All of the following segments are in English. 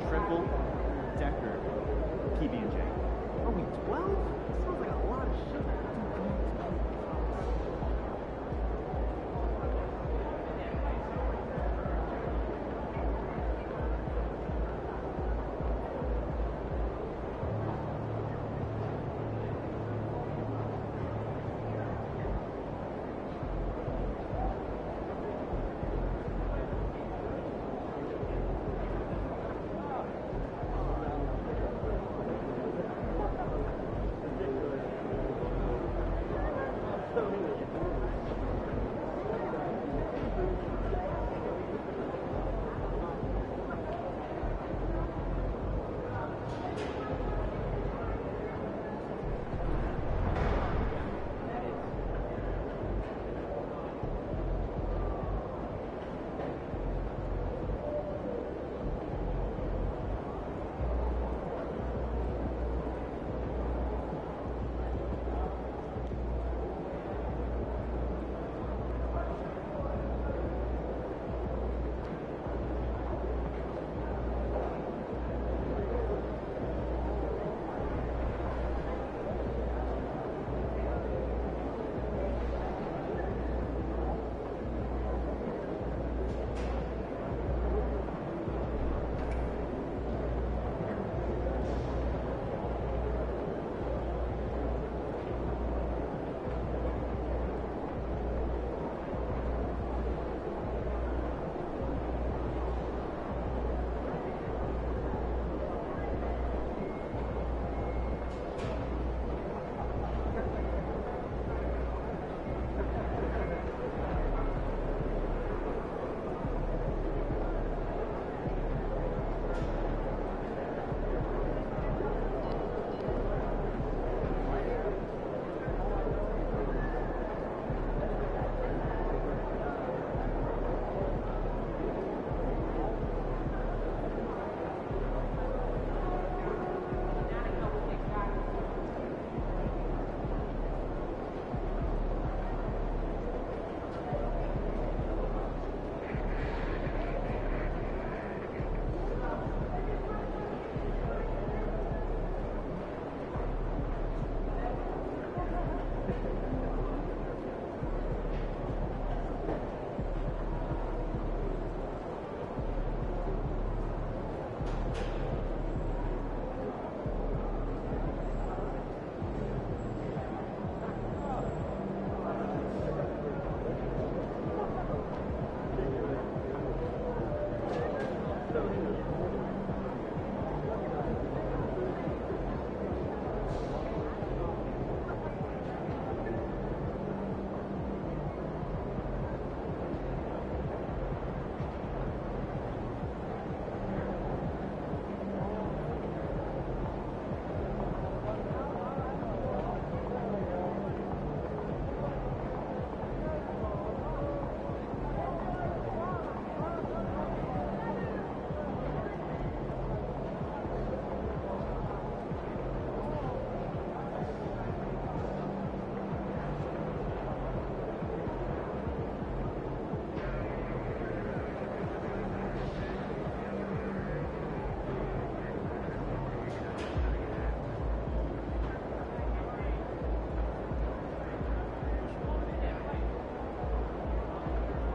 triple decker PB&J. Are we 12? That sounds like a lot of sugar.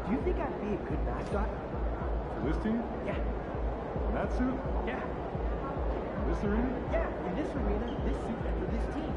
Do you think I'd be a good mascot? For this team? Yeah. In that suit? Yeah. In this arena? Yeah, in this arena, this suit, and for this team.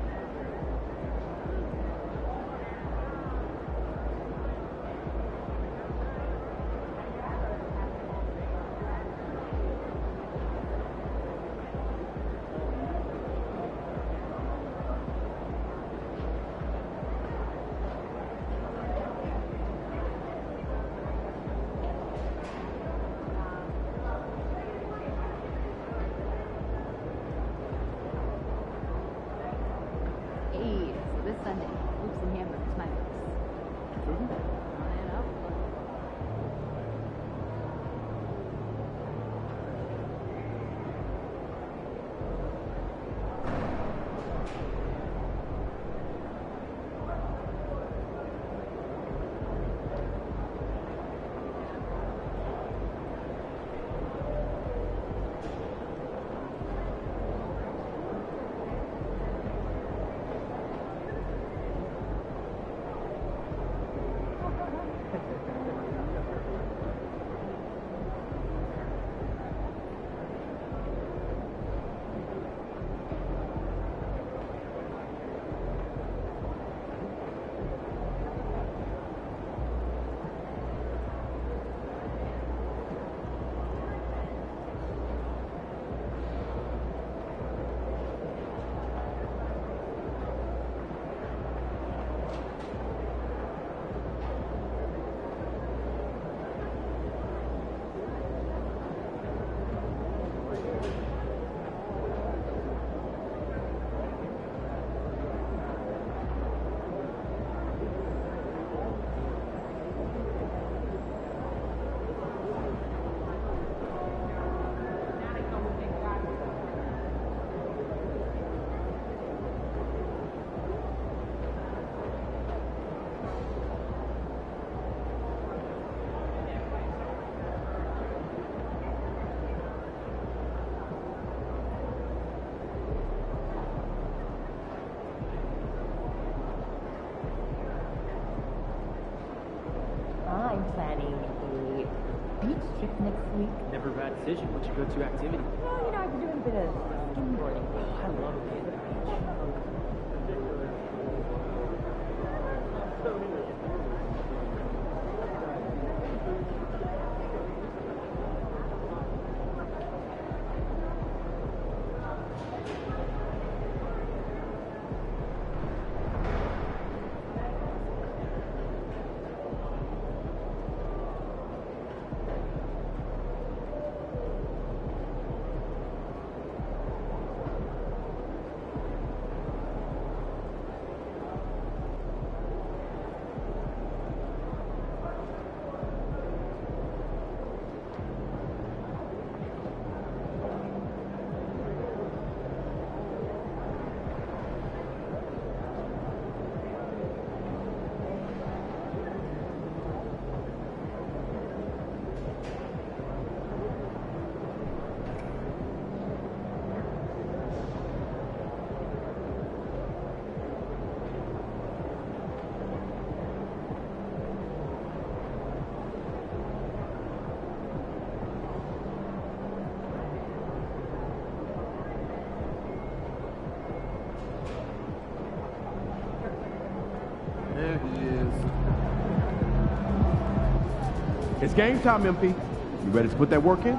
trip next week? Never a bad decision. What's your go-to activity? Well, I've been doing a bit of skimboarding. I love it. There he is. It's game time, MP. You ready to put that work in?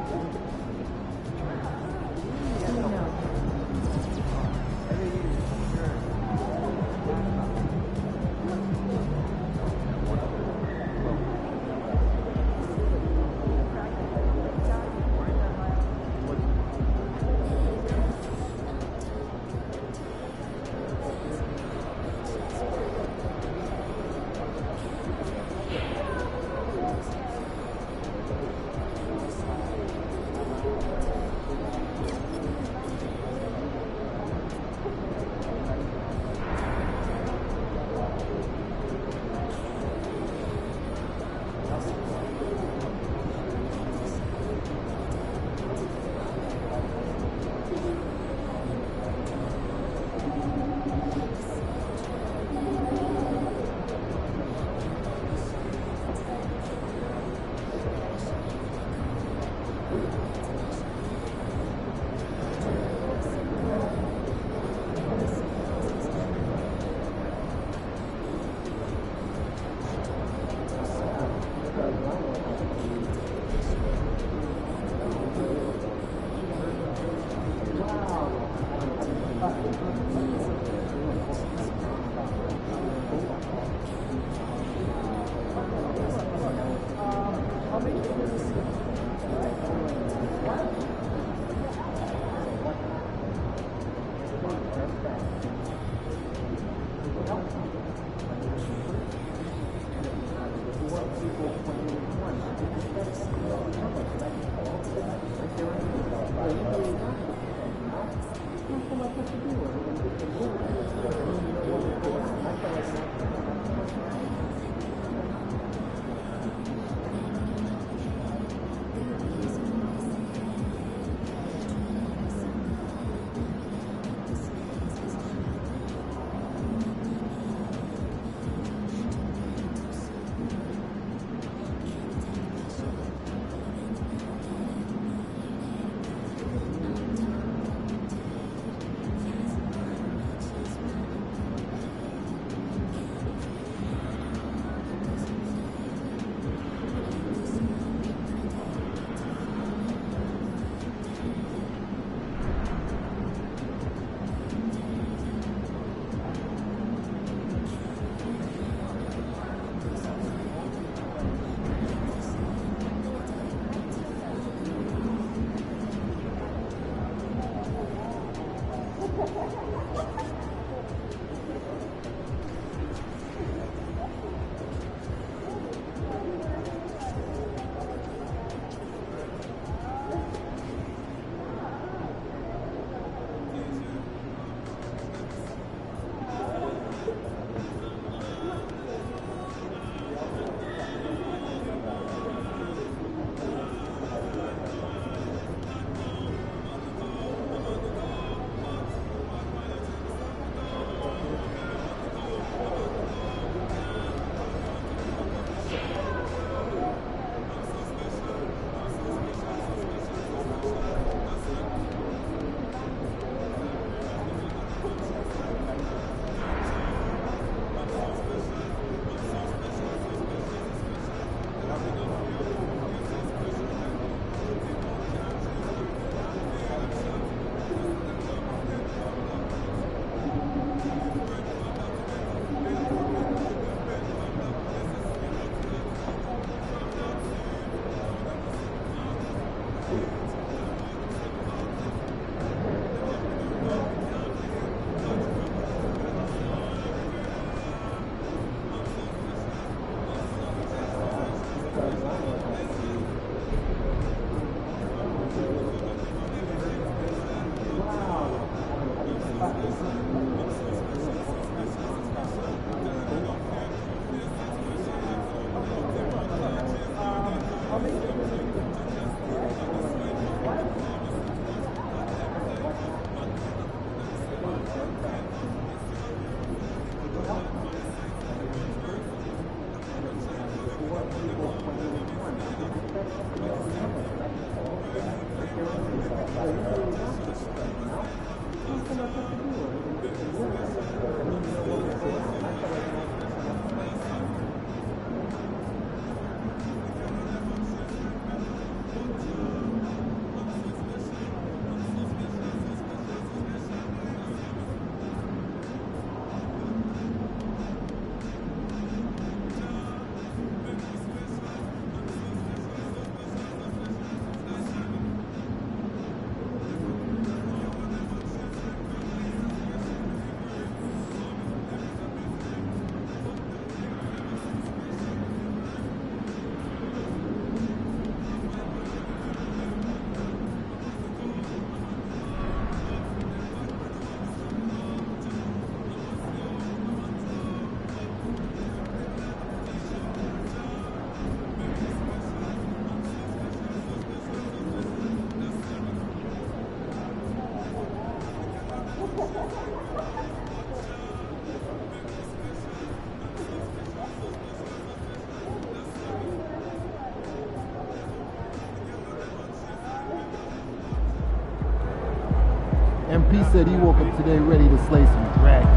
MP said he woke up today ready to slay some dragons.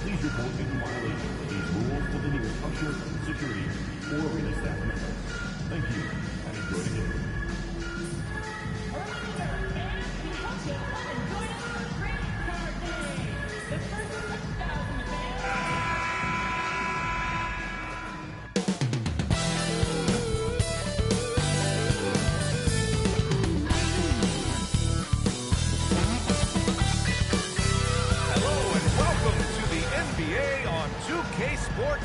Please report any violation of these rules to the nearest usher, security, or arena staff member. Thank you, and enjoy the game.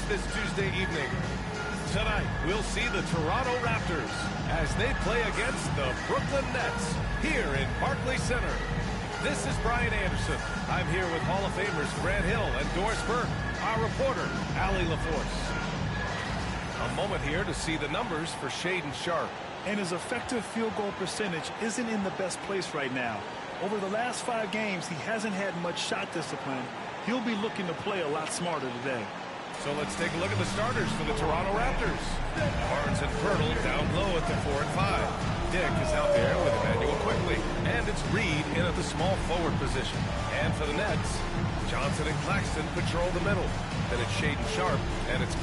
This Tuesday evening. Tonight, we'll see the Toronto Raptors as they play against the Brooklyn Nets here in Barclays Center. This is Brian Anderson. I'm here with Hall of Famers Grant Hill and Doris Burke, our reporter, Allie LaForce. A moment here to see the numbers for Shaedon Sharpe. And his effective field goal percentage isn't in the best place right now. Over the last 5 games, he hasn't had much shot discipline. He'll be looking to play a lot smarter today. So let's take a look at the starters for the Toronto Raptors. Barnes and Pirtle down low at the 4 and 5. Dick is out there with Emmanuel Quickley. And it's Reed in at the small forward position. And for the Nets, Johnson and Claxton patrol the middle. Then it's Shaedon Sharpe, and it's...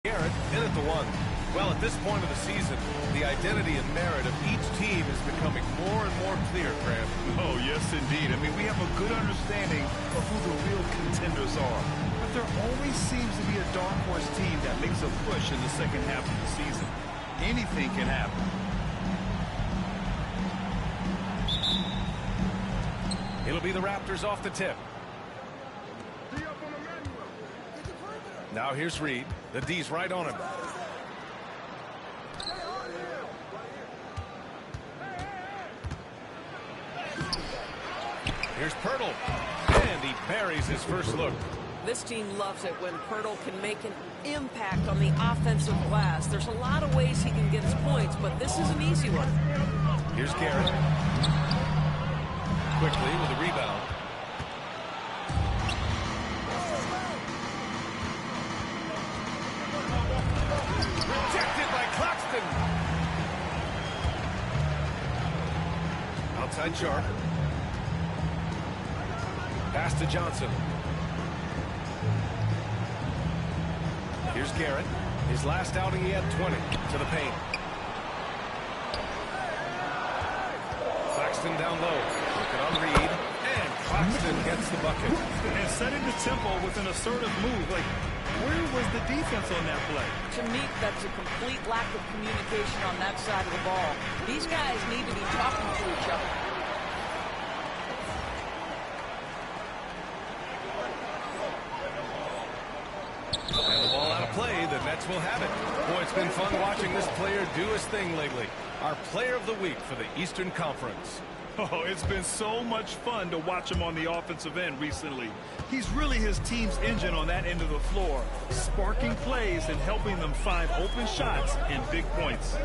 Garrett in at the 1. Well, at this point of the season, the identity and merit of each team is becoming more and more clear, Graham. Oh, yes, indeed. I mean, we have a good understanding of who the real contenders are. But there always seems to be a dark horse team that makes a push in the second half of the season. Anything can happen. It'll be the Raptors off the tip. Now here's Reed. The D's right on him. Here's Pirtle. And he buries his first look. This team loves it when Pirtle can make an impact on the offensive glass. There's a lot of ways he can get his points, but this is an easy one. Here's Garrett. Quickly with a rebound. Rejected by Claxton. Outside Sharpe. Pass to Johnson. Here's Garrett. His last outing, he had 20 to the paint. Claxton down low. Second on Reed. And Claxton gets the bucket. And setting the tempo with an assertive move. Like, where was the defense on that play? To me, that's a complete lack of communication on that side of the ball. These guys need to be talking to each other. And the ball out of play. The Nets will have it. Boy, it's been fun watching this player do his thing lately. Our player of the week for the Eastern Conference. Oh, it's been so much fun to watch him on the offensive end recently. He's really his team's engine on that end of the floor, sparking plays and helping them find open shots and big points.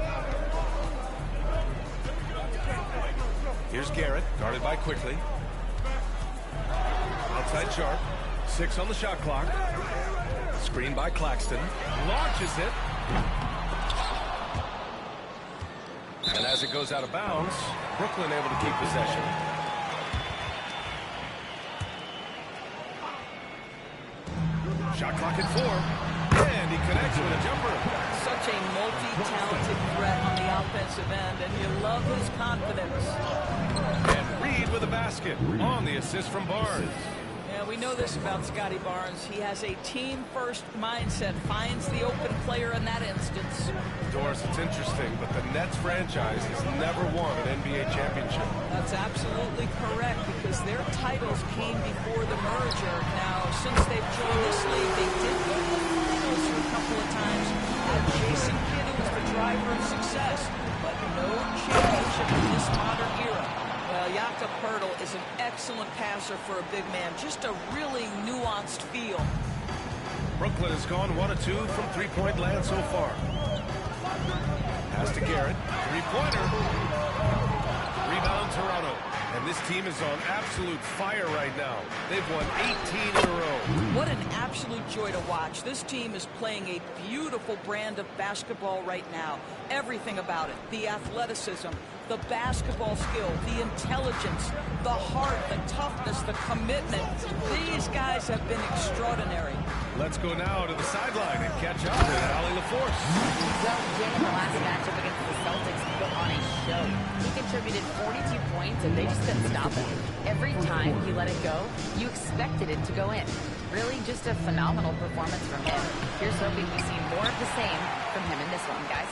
Here's Garrett, guarded by Quickly. Outside Sharp. 6 on the shot clock. Screen by Claxton. Launches it. And as it goes out of bounds, Brooklyn able to keep possession. Shot clock at 4. And he connects with a jumper. Such a multi-talented threat on the offensive end, and you love his confidence. And Reed with a basket on the assist from Barnes. Yeah, we know this about Scotty Barnes. He has a team-first mindset, finds the open player in that instance. Doris, it's interesting, but the Nets franchise has never won an NBA championship. That's absolutely correct, because their titles came before the merger. Now, since they've joined this league, they did go to the finals a couple of times. Jason Kidd was the driver of success, but no championship in this modern era. Well, Jakob Poeltl is an excellent passer for a big man. Just a really nuanced feel. Brooklyn has gone 1 of 2 from three-point land so far. Pass to Garrett. Three-pointer. Rebound Toronto. And this team is on absolute fire right now. They've won 18 in a row. What an absolute joy to watch. This team is playing a beautiful brand of basketball right now. Everything about it. The athleticism, the basketball skill, the intelligence, the heart, the toughness, the commitment. These guys have been extraordinary. Let's go now to the sideline and catch up with Allie LaForce. Well, Jay in the last matchup against the Celtics put on a show. He contributed 42 points, and they just couldn't stop him. Every time he let it go, you expected it to go in. Really just a phenomenal performance from him. Here's hoping we see more of the same from him in this one, guys.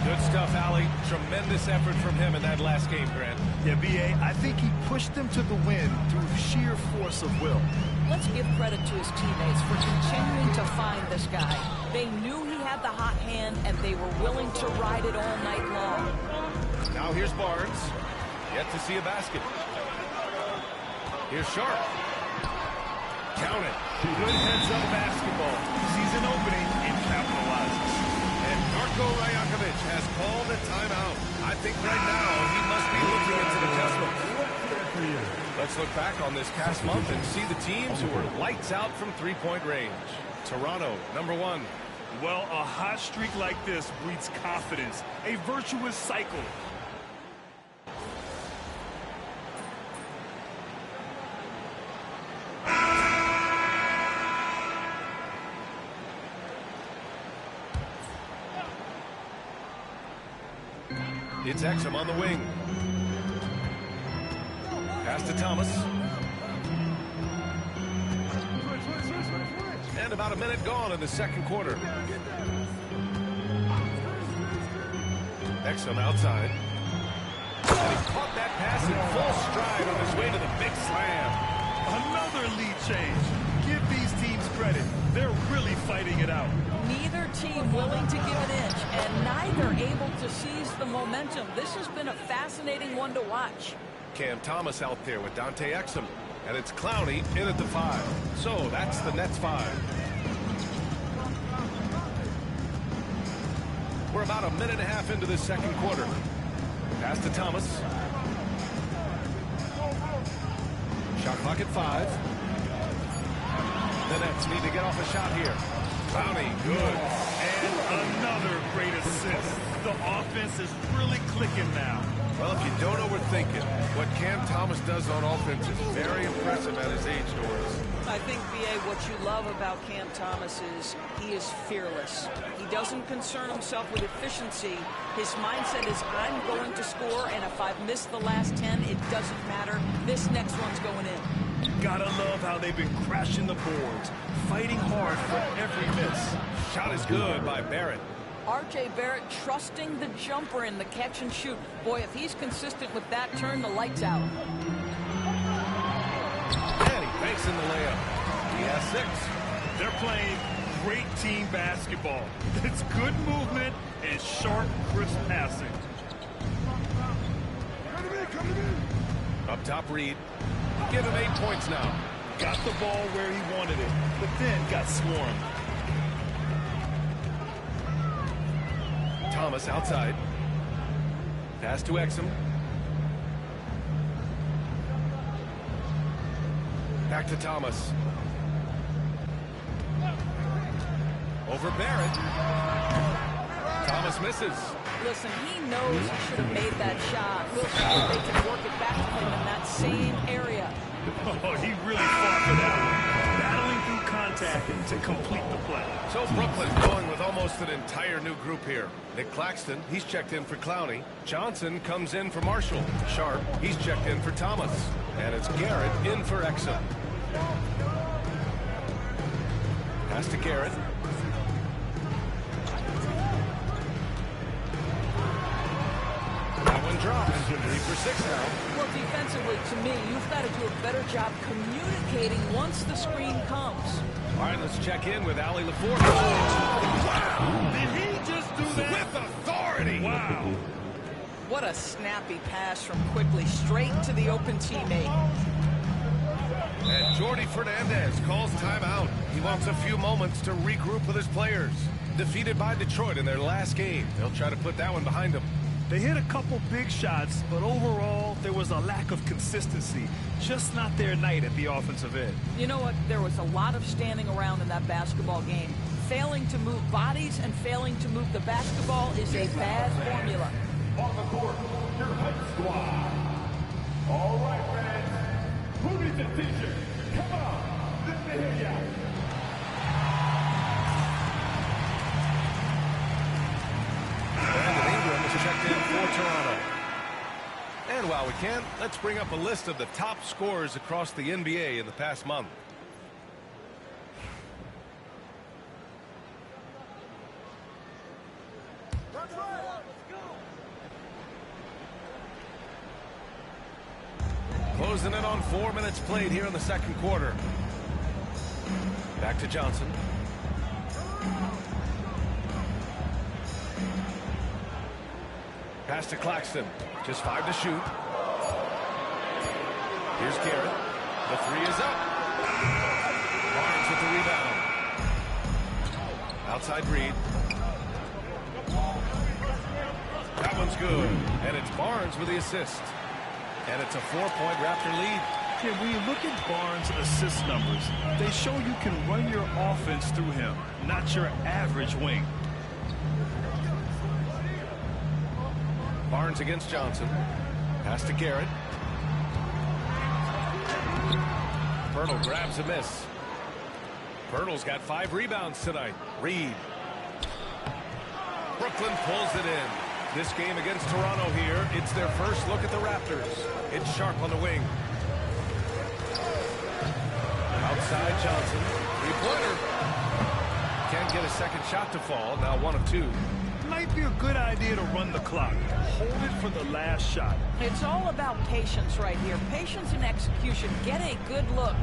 Good stuff, Allie. Tremendous effort from him in that last game, Grant. Yeah, B.A., I think he pushed them to the win through sheer force of will. Let's give credit to his teammates for continuing to find this guy. They knew he had the hot hand, and they were willing to ride it all night long. Now here's Barnes. Yet to see a basket. Here's Sharp. Count it. Good heads-up basketball. Sees an opening and capitalizes. And Darko Rajakovic has called a timeout. I think right now he must be looking into the textbook. Let's look back on this past month and see the teams who were lights out from three-point range. Toronto, number 1. Well, a hot streak like this breeds confidence, a virtuous cycle. It's Exum on the wing. Pass to Thomas. And about a minute gone in the second quarter. Exum outside. And he caught that pass in full stride on his way to the big slam. Another lead change. Give these teams credit. They're really fighting it out. Neither team willing to give an inch, and neither able to seize the momentum. This has been a fascinating one to watch. Cam Thomas out there with Dante Exum. And it's Clowney in at the 5. So that's the Nets 5. We're about a minute and a half into this second quarter. Pass to Thomas. Shot clock at 5. The Nets need to get off a shot here. Clowney, good. And another great assist. The offense is really clicking now. Well, if you don't overthink it, what Cam Thomas does on offense is very impressive at his age, Doris. I think, B.A., what you love about Cam Thomas is he is fearless. He doesn't concern himself with efficiency. His mindset is, I'm going to score, and if I've missed the last 10, it doesn't matter. This next one's going in. Gotta love how they've been crashing the boards, fighting hard for every miss. Shot is good by Barrett. R.J. Barrett trusting the jumper in the catch and shoot. Boy, if he's consistent with that, turn the lights out. And he banks in the layup. He has 6. They're playing great team basketball. It's good movement and sharp, crisp passing. Up top, Reed. Give him 8 points now. Got the ball where he wanted it, but then got swarmed. Thomas outside. Pass to Exum. Back to Thomas. Over Barrett. Thomas misses. Listen, he knows he should have made that shot. We'll see if they can work it back to him in that same area. Oh, he really fought for that one. Battling through contact to complete the play. So Brooklyn going with almost an entire new group here. Nick Claxton, he's checked in for Clowney. Johnson comes in for Marshall. Sharp, he's checked in for Thomas. And it's Garrett in for Exum. Pass to Garrett. That one drops. 3 for 6 now. Well, defensively, to me, you've got to do a better job communicating once the screen comes. All right, let's check in with Allie LaForge. Wow! Did he just do that? With authority! Wow! What a snappy pass from Quickly straight to the open teammate. And Jordi Fernandez calls timeout. He wants a few moments to regroup with his players. Defeated by Detroit in their last game. They'll try to put that one behind them. They hit a couple big shots, but overall, there was a lack of consistency. Just not their night at the offensive end. You know what? There was a lot of standing around in that basketball game. Failing to move bodies and failing to move the basketball is a bad formula. On the court, your hype squad. All right, fans. Who needs a t-shirt? Come on. Let me hear ya. Brandon Ingram is checked in for Toronto. And while we can, let's bring up a list of the top scorers across the NBA in the past month. Closing in on 4 minutes played here in the second quarter. Back to Johnson. Pass to Claxton. Just 5 to shoot. Here's Garrett. The 3 is up. Barnes with the rebound. Outside Reed. That one's good. And it's Barnes with the assist. And it's a 4-point Raptor lead. Yeah, when you look at Barnes' assist numbers, they show you can run your offense through him, not your average wing. Barnes against Johnson. Pass to Garrett. Pirtle grabs a miss. Pirtle's got 5 rebounds tonight. Reed. Brooklyn pulls it in. This game against Toronto here, it's their first look at the Raptors. It's Sharp on the wing. Outside Johnson. 3-pointer. Can't get a second shot to fall. Now 1 of 2. Might be a good idea to run the clock. Hold it for the last shot. It's all about patience right here. Patience and execution. Get a good look.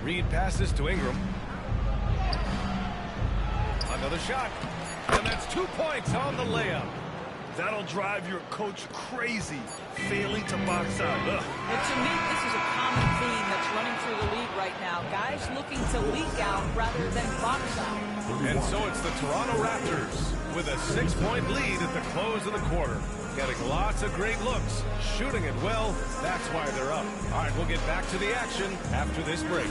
Reed passes to Ingram. Another shot. And that's 2 points on the layup. That'll drive your coach crazy, failing to box out. Ugh. And to me, this is a common theme that's running through the league right now. Guys looking to leak out rather than box out. And so it's the Toronto Raptors with a 6-point lead at the close of the quarter. Getting lots of great looks, shooting it well. That's why they're up. All right, we'll get back to the action after this break.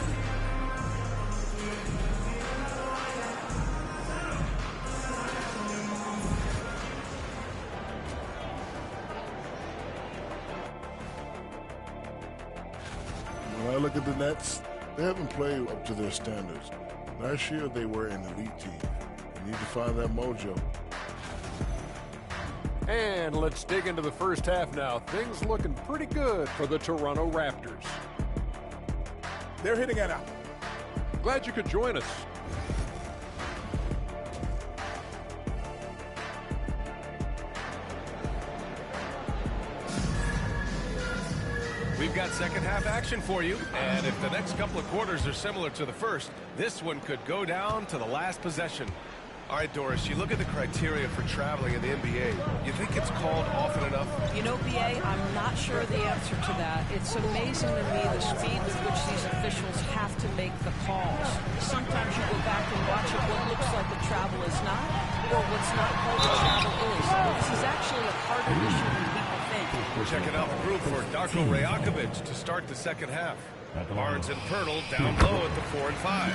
When I look at the Nets, they haven't played up to their standards. Last year, they were an elite team. They need to find that mojo. And let's dig into the first half now. Things looking pretty good for the Toronto Raptors. They're hitting it out. Glad you could join us. We've got second half action for you, and if the next couple of quarters are similar to the first, this one could go down to the last possession. All right, Doris, you look at the criteria for traveling in the NBA. You think it's called often enough? You know, BA, I'm not sure the answer to that. It's amazing to me the speed with which these officials have to make the calls. Sometimes you go back and watch it, what looks like a travel is not, or what's not called a travel is. This is actually a harder issue than people think. We're checking out the group for Darko Rajakovic to start the second half. Barnes and Pirtle down low at the 4 and 5.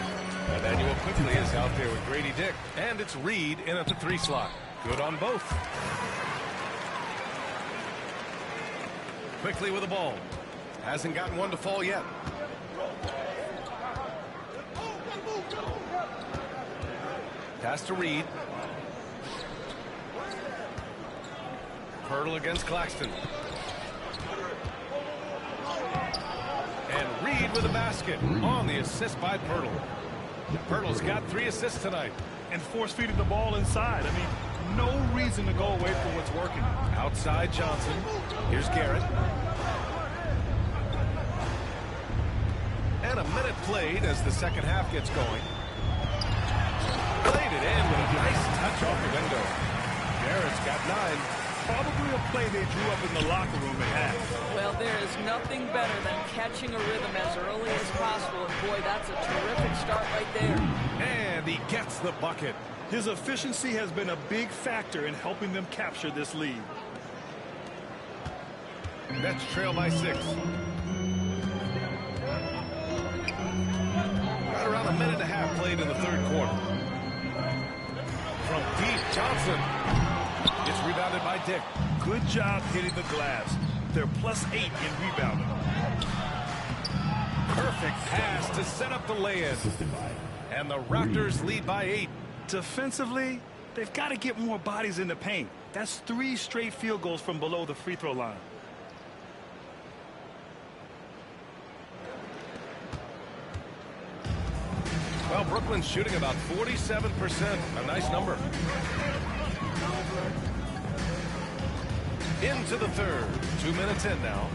Emmanuel quickly is out there with Grady Dick, and it's Reed in at the 3 slot. Good on both. Quickly with the ball. Hasn't gotten one to fall yet. Pass to Reed. Pirtle against Claxton. And Reed with a basket on the assist by Pirtle. Pirtle's got 3 assists tonight. And force-feeding the ball inside. I mean, no reason to go away from what's working. Outside Johnson. Here's Garrett. And a minute played as the second half gets going. Played it in with a nice touch off the window. Garrett's got 9. Probably a play they drew up in the locker room at half. Well, there is nothing better than catching a rhythm as early as possible. And boy, that's a terrific start right there. And he gets the bucket. His efficiency has been a big factor in helping them capture this lead. Nets trail by 6. Right around a minute and a half played in the third quarter. From deep, Johnson. It's rebounded by Dick. Good job hitting the glass. They're +8 in rebounding. Perfect pass to set up the lay-in. And the Raptors lead by 8. Defensively, they've got to get more bodies in the paint. That's 3 straight field goals from below the free throw line. Well, Brooklyn's shooting about 47%. A nice number. Into the third. 2 minutes in now.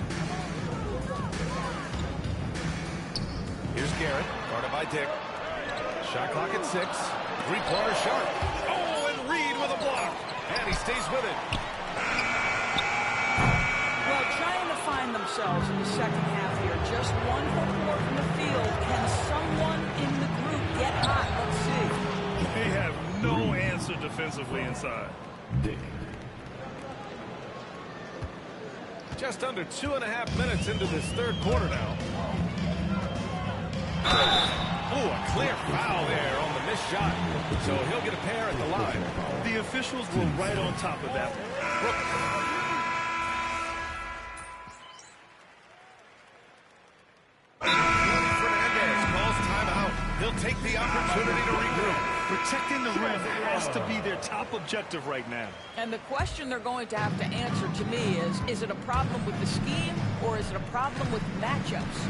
Here's Garrett, guarded by Dick. Shot clock at 6. Three-pointer shot. Oh, and Reed with a block. And he stays with it. Well, trying to find themselves in the second half here. Just 1 foot more from the field. Can someone in the group get hot? Let's see. They have no answer defensively inside. Dick. Just under 2.5 minutes into this third quarter now. Oh, a clear foul there on the missed shot. So he'll get a pair at the line. The officials were right on top of that one. Fernandez calls timeout. He'll take the opportunity to regroup. Protecting the rim has to be their top objective right now. And the question they're going to have to answer to me is it a problem with the scheme or is it a problem with matchups?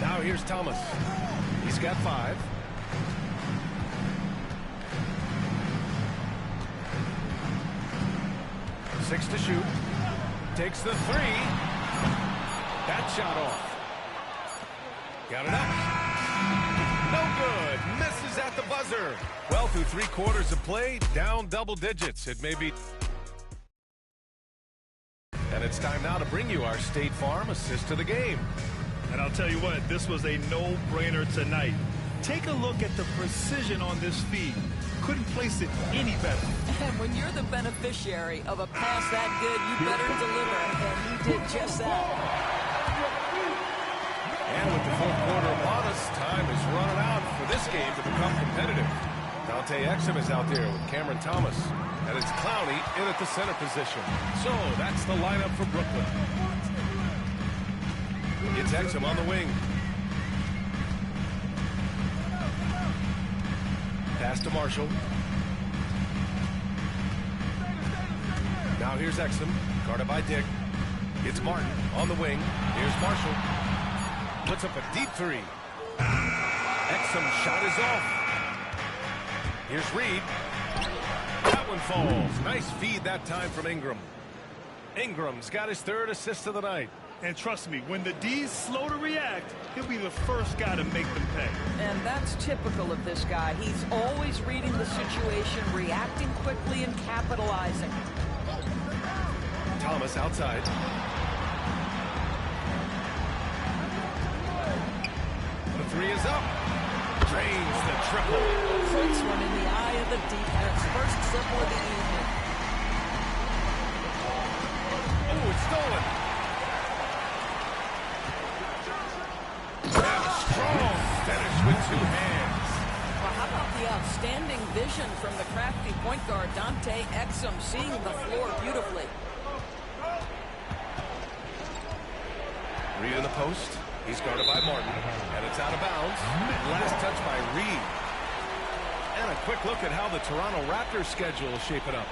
Now here's Thomas. He's got 5. Six to shoot. Takes the 3. That shot off. Got it up. No good. Misses at the buzzer. Well, through 3 quarters of play, down double digits. It may be. And it's time now to bring you our State Farm assist of the game. And I'll tell you what, this was a no-brainer tonight. Take a look at the precision on this feed. Couldn't place it any better. And when you're the beneficiary of a pass that good, you better deliver. And he did just that. And with the fourth quarter upon us, time is running out for this game to become competitive. Dante Exum is out there with Cameron Thomas. And it's Clowney in at the center position. So that's the lineup for Brooklyn. It's Exum on the wing. Pass to Marshall. Now here's Exum, guarded by Dick. It's Martin on the wing. Here's Marshall. Puts up a deep three. Exum's shot is off. Here's Reed. That one falls. Nice feed that time from Ingram. Ingram's got his third assist of the night. And trust me, when the D's slow to react, he'll be the first guy to make them pay. And that's typical of this guy. He's always reading the situation, reacting quickly, and capitalizing. Thomas outside. The three is up. Drains the triple. Puts one in the eye of the defense. First triple of the evening. Oh, it's stolen. And a strong finish with two hands. Well, how about the outstanding vision from the crafty point guard, Dante Exum, seeing the floor beautifully. Reed in the post. He's guarded by Martin. And it's out of bounds. Last touch by Reed. And a quick look at how the Toronto Raptors schedule is shaping up.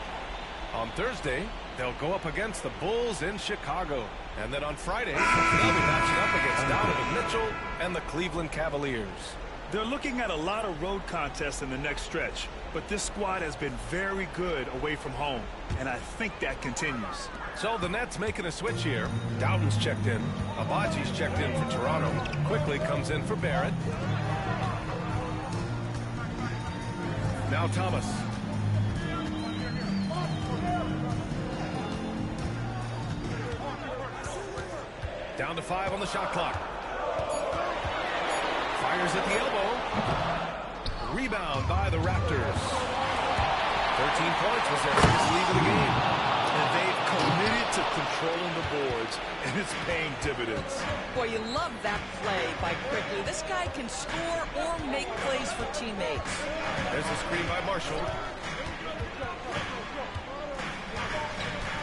On Thursday, they'll go up against the Bulls in Chicago. And then on Friday, they'll be matching up against Donovan Mitchell and the Cleveland Cavaliers. They're looking at a lot of road contests in the next stretch, but this squad has been very good away from home, and I think that continues. So the Nets making a switch here. Dowden's checked in. Abaji's checked in for Toronto. Quickly comes in for Barrett. Now Thomas. Down to 5 on the shot clock. Fires at the elbow. Rebound by the Raptors. 13 points was their first lead of the game. And they've committed to controlling the boards, and it's paying dividends. Boy, you love that play by Quickly. This guy can score or make plays for teammates. There's a screen by Marshall.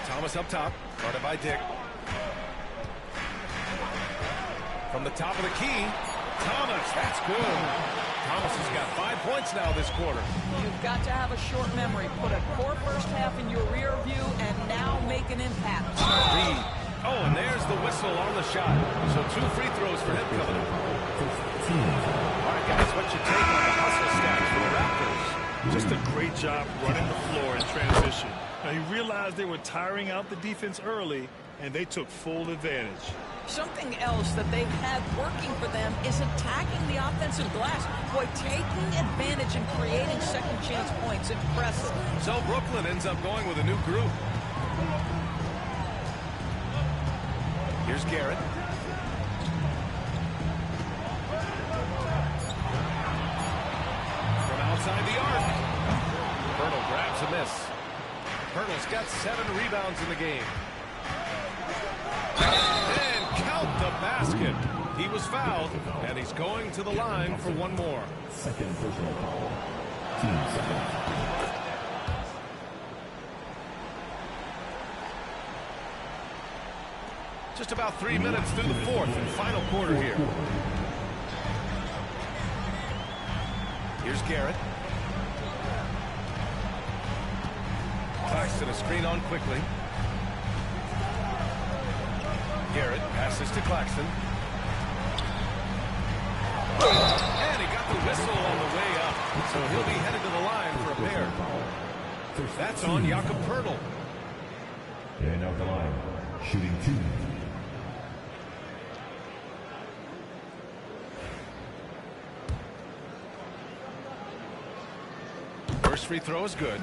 Thomas up top, guarded by Dick. From the top of the key, Thomas, that's good. Thomas has got 5 points now this quarter. You've got to have a short memory. Put a poor first half in your rear view and now make an impact. Reed. Oh, and there's the whistle on the shot. So 2 free throws for him coming up. All right, guys, what's your take on the hustle stats for the Raptors? Just a great job running the floor in transition. Now, he realized they were tiring out the defense early, and they took full advantage. Something else that they've had working for them is attacking the offensive glass. Boy, taking advantage and creating second chance points. Impressive. So Brooklyn ends up going with a new group. Here's Garrett. From outside the arc. Pirtle grabs a miss. Pirtle's got 7 rebounds in the game. Count the basket. He was fouled, and he's going to the line for one more. Second personal foul. Team second. Just about 3 minutes through the fourth and final quarter here. Here's Garrett. Claxton a screen on quickly. Garrett passes to Claxton. And he got the whistle on the way up. So he'll be headed to the line for a pair. That's on Jakob Poeltl. And out the line, shooting 2. First free throw is good.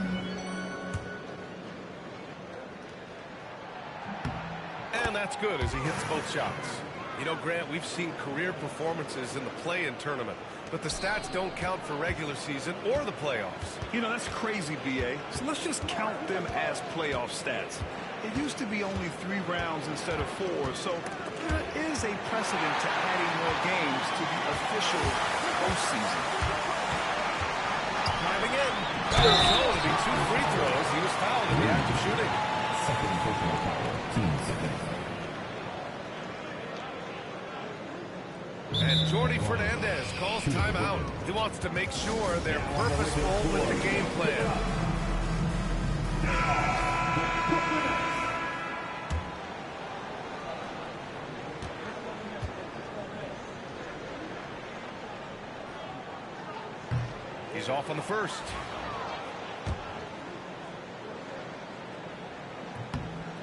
And that's good as he hits both shots. You know, Grant, we've seen career performances in the play-in tournament, but the stats don't count for regular season or the playoffs. You know, that's crazy, B.A. So let's just count them as playoff stats. It used to be only 3 rounds instead of 4, so there is a precedent to adding more games to the official postseason. Driving in. There's going to be 2 free throws. He was fouled in the act of shooting. Second personal foul. Team second. And Jordi Fernandez calls timeout. He wants to make sure they're purposeful with the game plan. He's off on the first.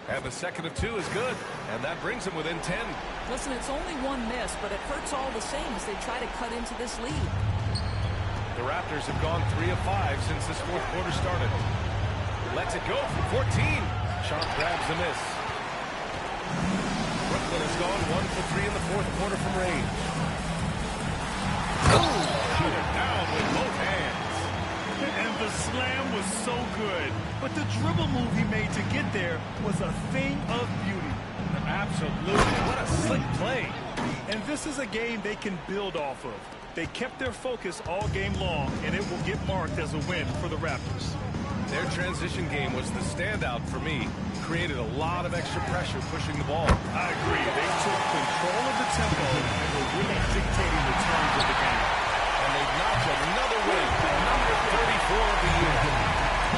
And the second of 2 is good. And that brings him within 10. Listen, it's only 1 miss, but it hurts all the same as they try to cut into this lead. The Raptors have gone 3 of 5 since this fourth quarter started. Lets it go from 14. Sharp grabs the miss. Brooklyn has gone 1 for 3 in the fourth quarter from range. Counted down with both hands. And the slam was so good. But the dribble move he made to get there was a thing of beauty. Absolutely. What a slick play. And this is a game they can build off of. They kept their focus all game long, and it will get marked as a win for the Raptors. Their transition game was the standout for me. Created a lot of extra pressure pushing the ball. I agree. They took control of the tempo and were really dictating the terms of the game. And they notched another win, number 34 of the year.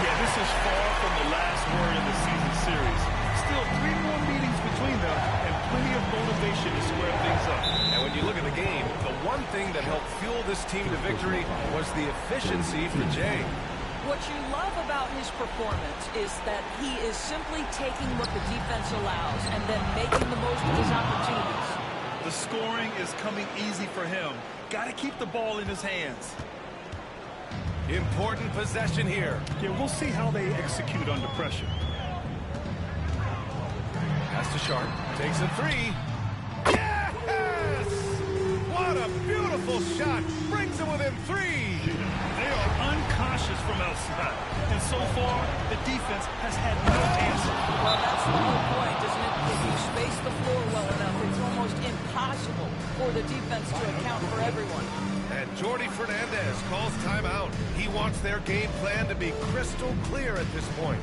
Yeah, this is far from the last word in the season series. Still 3 more meetings between them and plenty of motivation to square things up. And when you look at the game, the one thing that helped fuel this team to victory was the efficiency for Jay. What you love about his performance is that he is simply taking what the defense allows and then making the most of his opportunities. The scoring is coming easy for him. Got to keep the ball in his hands. Important possession here. Yeah, we'll see how they execute under pressure. Pass to Sharp. Takes a 3. Yes! What a beautiful shot. Brings him within 3. They are unconscious from outside. And so far, the defense has had no answer. Well, that's the whole point, isn't it? If you space the floor well enough, it's almost impossible for the defense to account for everyone. And Jordi Fernandez calls timeout. He wants their game plan to be crystal clear at this point.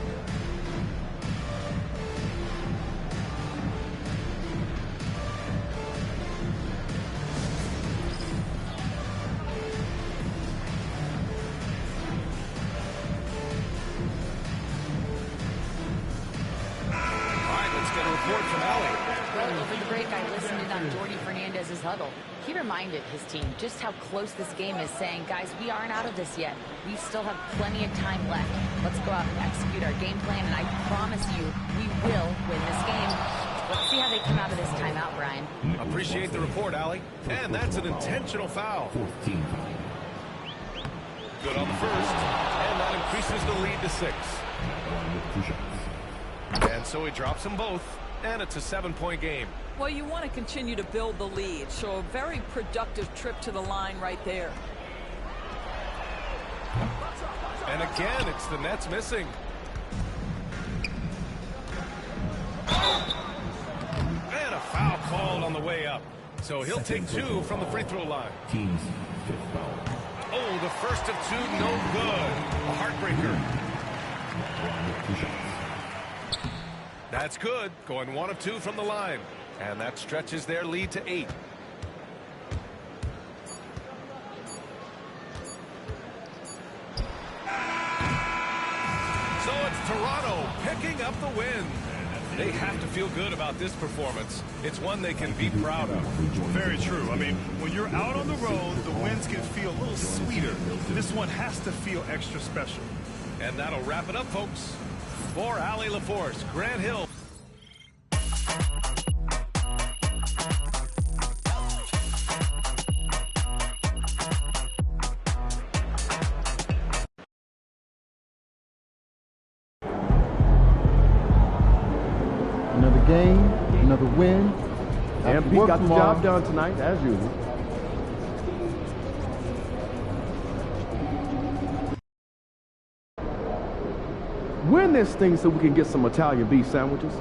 Over the break, I listened in on Jordi Fernandez's huddle. He reminded his team just how close this game is, saying, guys, we aren't out of this yet. We still have plenty of time left. Let's go out and execute our game plan, and I promise you, we will win this game. Let's see how they come out of this timeout, Brian. Appreciate the report, Allie. And that's an intentional foul. 14. Good on the first, and that increases the lead to 6. And so he drops them both. And it's a 7-point game. Well, you want to continue to build the lead, so a very productive trip to the line right there. And again, it's the Nets missing. And a foul called on the way up. So he'll take 2 from the free throw line. Team's 5th foul. Oh, the first of 2, no good. A heartbreaker. That's good. Going 1 of 2 from the line. And that stretches their lead to 8. So it's Toronto picking up the win. They have to feel good about this performance. It's one they can be proud of. Very true. I mean, when you're out on the road, the wins can feel a little sweeter. This one has to feel extra special. And that'll wrap it up, folks. For Allie LaForce, Grant Hill. Another game, another win. MP got the job done tonight, as usual. Win this thing so we can get some Italian beef sandwiches.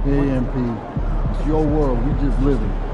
Hey, MP. It's your world. We just live it.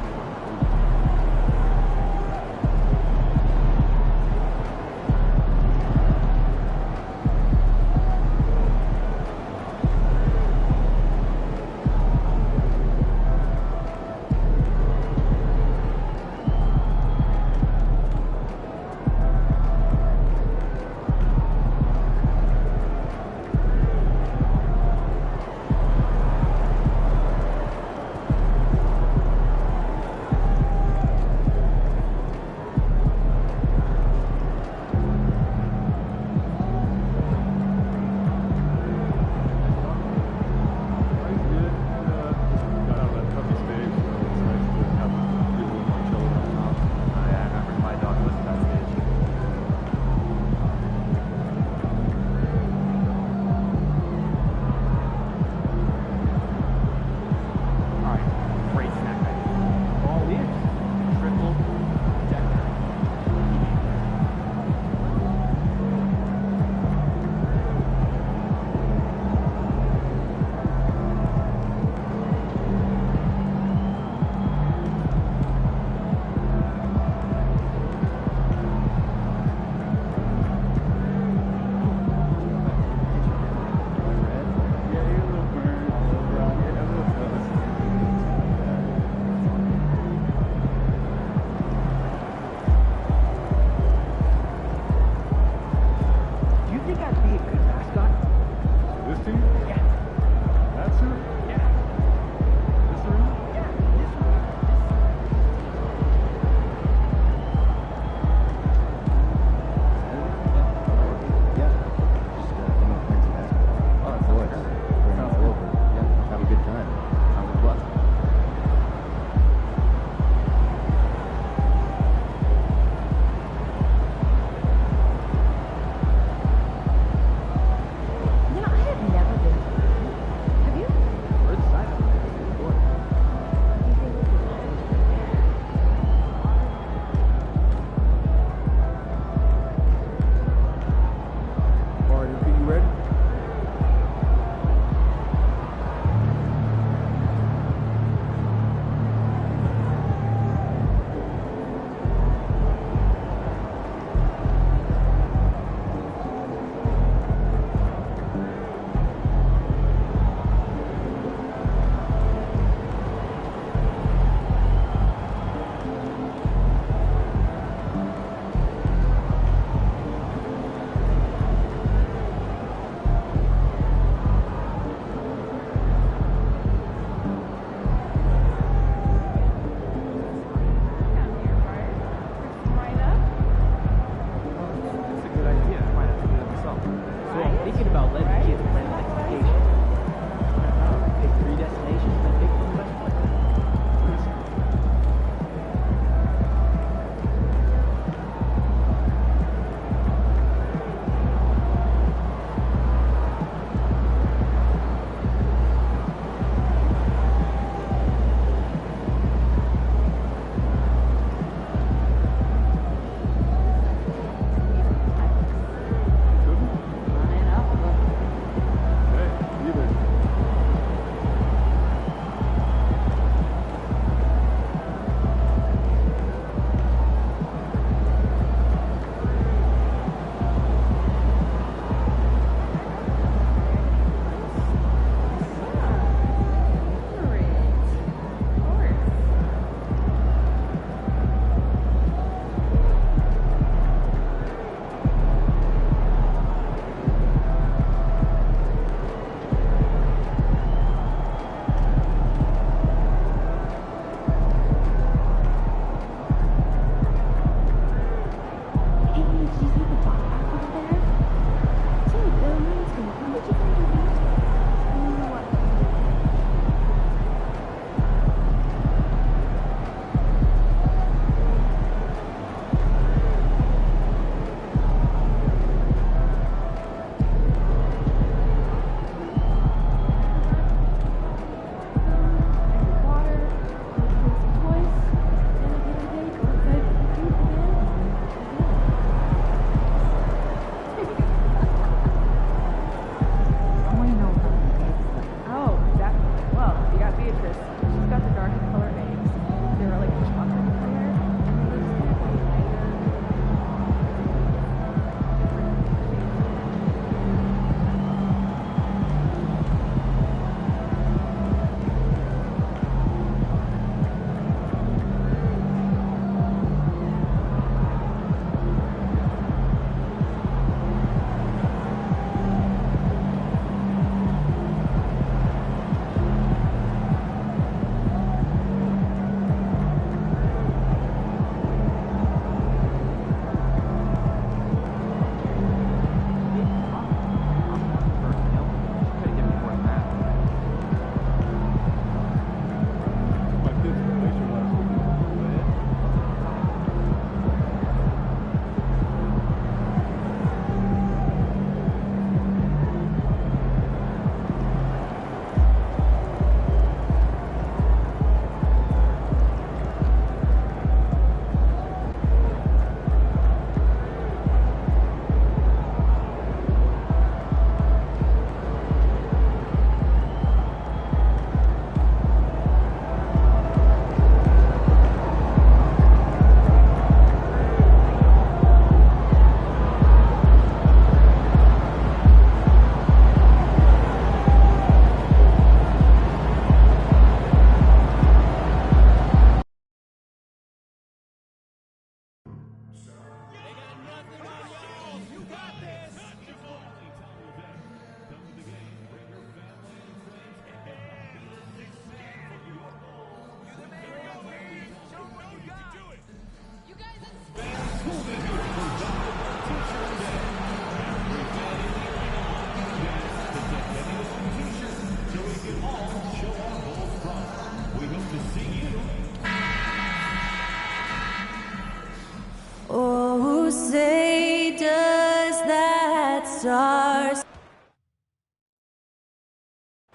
that stars.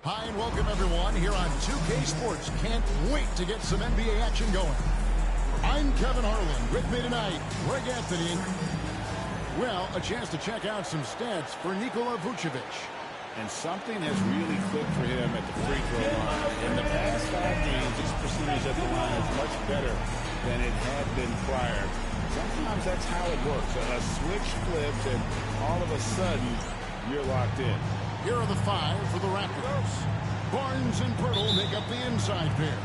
Hi and welcome everyone here on 2K Sports. Can't wait to get some NBA action going. I'm Kevin Harlan. With me tonight, Greg Anthony. Well, a chance to check out some stats for Nikola Vucevic. And something has really clicked for him at the free throw line. In the past 5 games, his percentage at the line is much better than it had been prior. Sometimes that's how it works. A switch flips, and all of a sudden, you're locked in. Here are the 5 for the Raptors. Barnes and Pirtle make up the inside pair.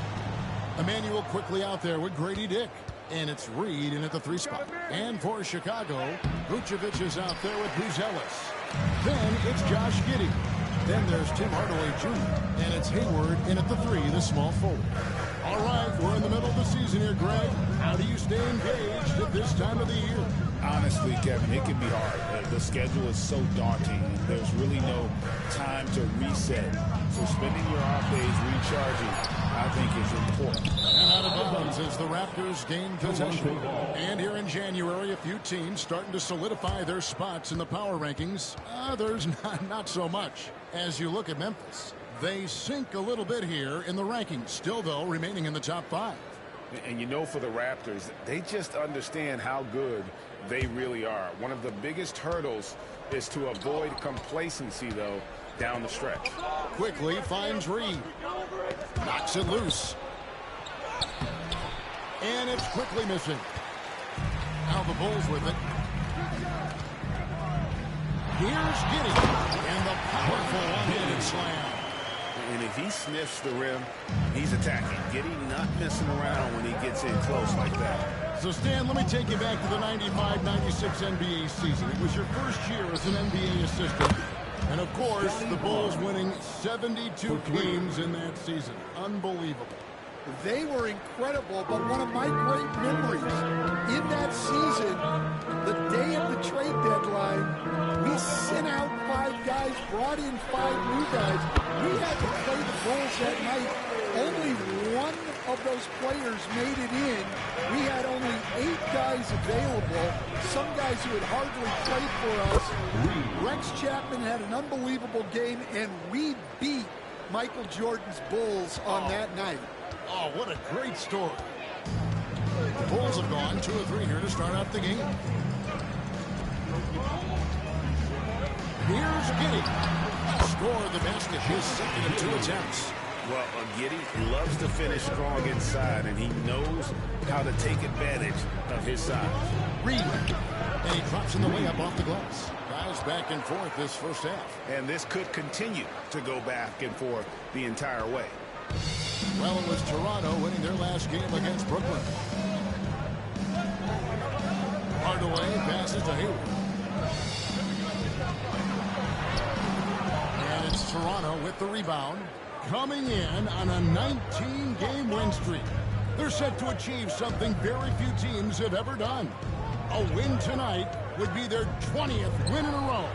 Emmanuel quickly out there with Grady Dick. And it's Reed in at the 3 spot. And for Chicago, Vucevic is out there with Buzelis. Then it's Josh Giddey. Then there's Tim Hardaway Jr. And it's Hayward in at the 3, the small forward. All right, we're in the middle of the season here, Greg. How do you stay engaged at this time of the year? Honestly, Kevin, it can be hard. The schedule is so daunting. There's really no time to reset. So spending your off days recharging, I think, is important. And out of bounds as the Raptors gain possession. And here in January, a few teams starting to solidify their spots in the power rankings. Others not so much. As you look at Memphis, they sink a little bit here in the rankings. Still, though, remaining in the top 5. And you know, for the Raptors, they just understand how good they really are. One of the biggest hurdles is to avoid complacency, though, down the stretch. Quickly finds Reed. Knocks it loose. And it's quickly missing. Now the Bulls with it. Here's Giddey. And the powerful one-handed slam. And if he sniffs the rim, he's attacking. Giddey not messing around when he gets in close like that. So, Stan, let me take you back to the 95-96 NBA season. It was your first year as an NBA assistant. And, of course, the Bulls winning 72 games in that season. Unbelievable. They were incredible, but one of my great memories in that season, the day of the trade deadline, we sent out 5 guys, brought in 5 new guys. We had to play the Bulls that night. Only one of those players made it in. We had only 8 guys available, some guys who had hardly played for us. Rex Chapman had an unbelievable game, and we beat Michael Jordan's Bulls on that night. Oh, what a great story. The Bulls have gone 2 or 3 here to start out the game. Here's Giddey. Scored the basket, his second of 2 attempts. Well, Giddey loves to finish strong inside, and he knows how to take advantage of his size. Reed. And he drops in the layup off the glass. Guys back and forth this first half. And this could continue to go back and forth the entire way. Well, it was Toronto winning their last game against Brooklyn. Hardaway passes to Hayward. And it's Toronto with the rebound. Coming in on a 19-game win streak. They're set to achieve something very few teams have ever done. A win tonight would be their 20th win in a row.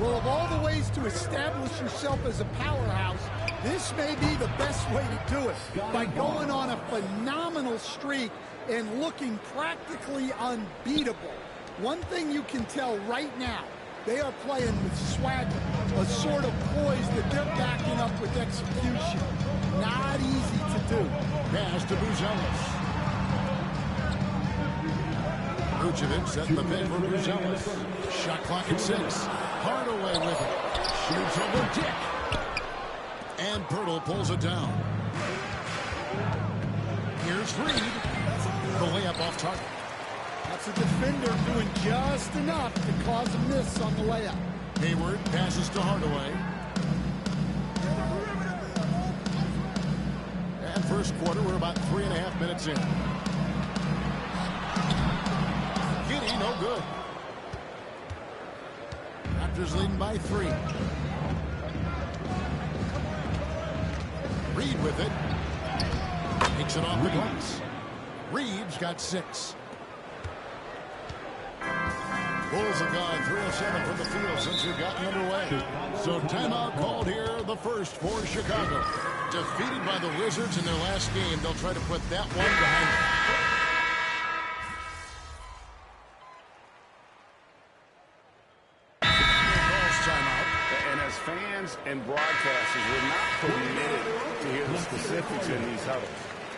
Well, of all the ways to establish yourself as a powerhouse, this may be the best way to do it, by going on a phenomenal streak and looking practically unbeatable. One thing you can tell right now, they are playing with swagger, a sort of poise that they're backing up with execution. Not easy to do. Pass to Buzelis. Vucevic set the bid for Buzelis. Shot clock at 6. Hardaway with it. Shoots over Dick. And Pirtle pulls it down. Here's Reed. The layup off target. That's a defender doing just enough to cause a miss on the layup. Hayward passes to Hardaway. And first quarter, we're about 3.5 minutes in. Giddey, no good. Raptors leading by 3. Reed with it. Takes it off the glass. Reed's got 6. Bulls have gone 3 of 7 from the field since we've gotten underway. So timeout called here, the first for Chicago. Defeated by the Wizards in their last game, they'll try to put that one behind them. fans and broadcasters were not permitted to hear the specifics in these huddles.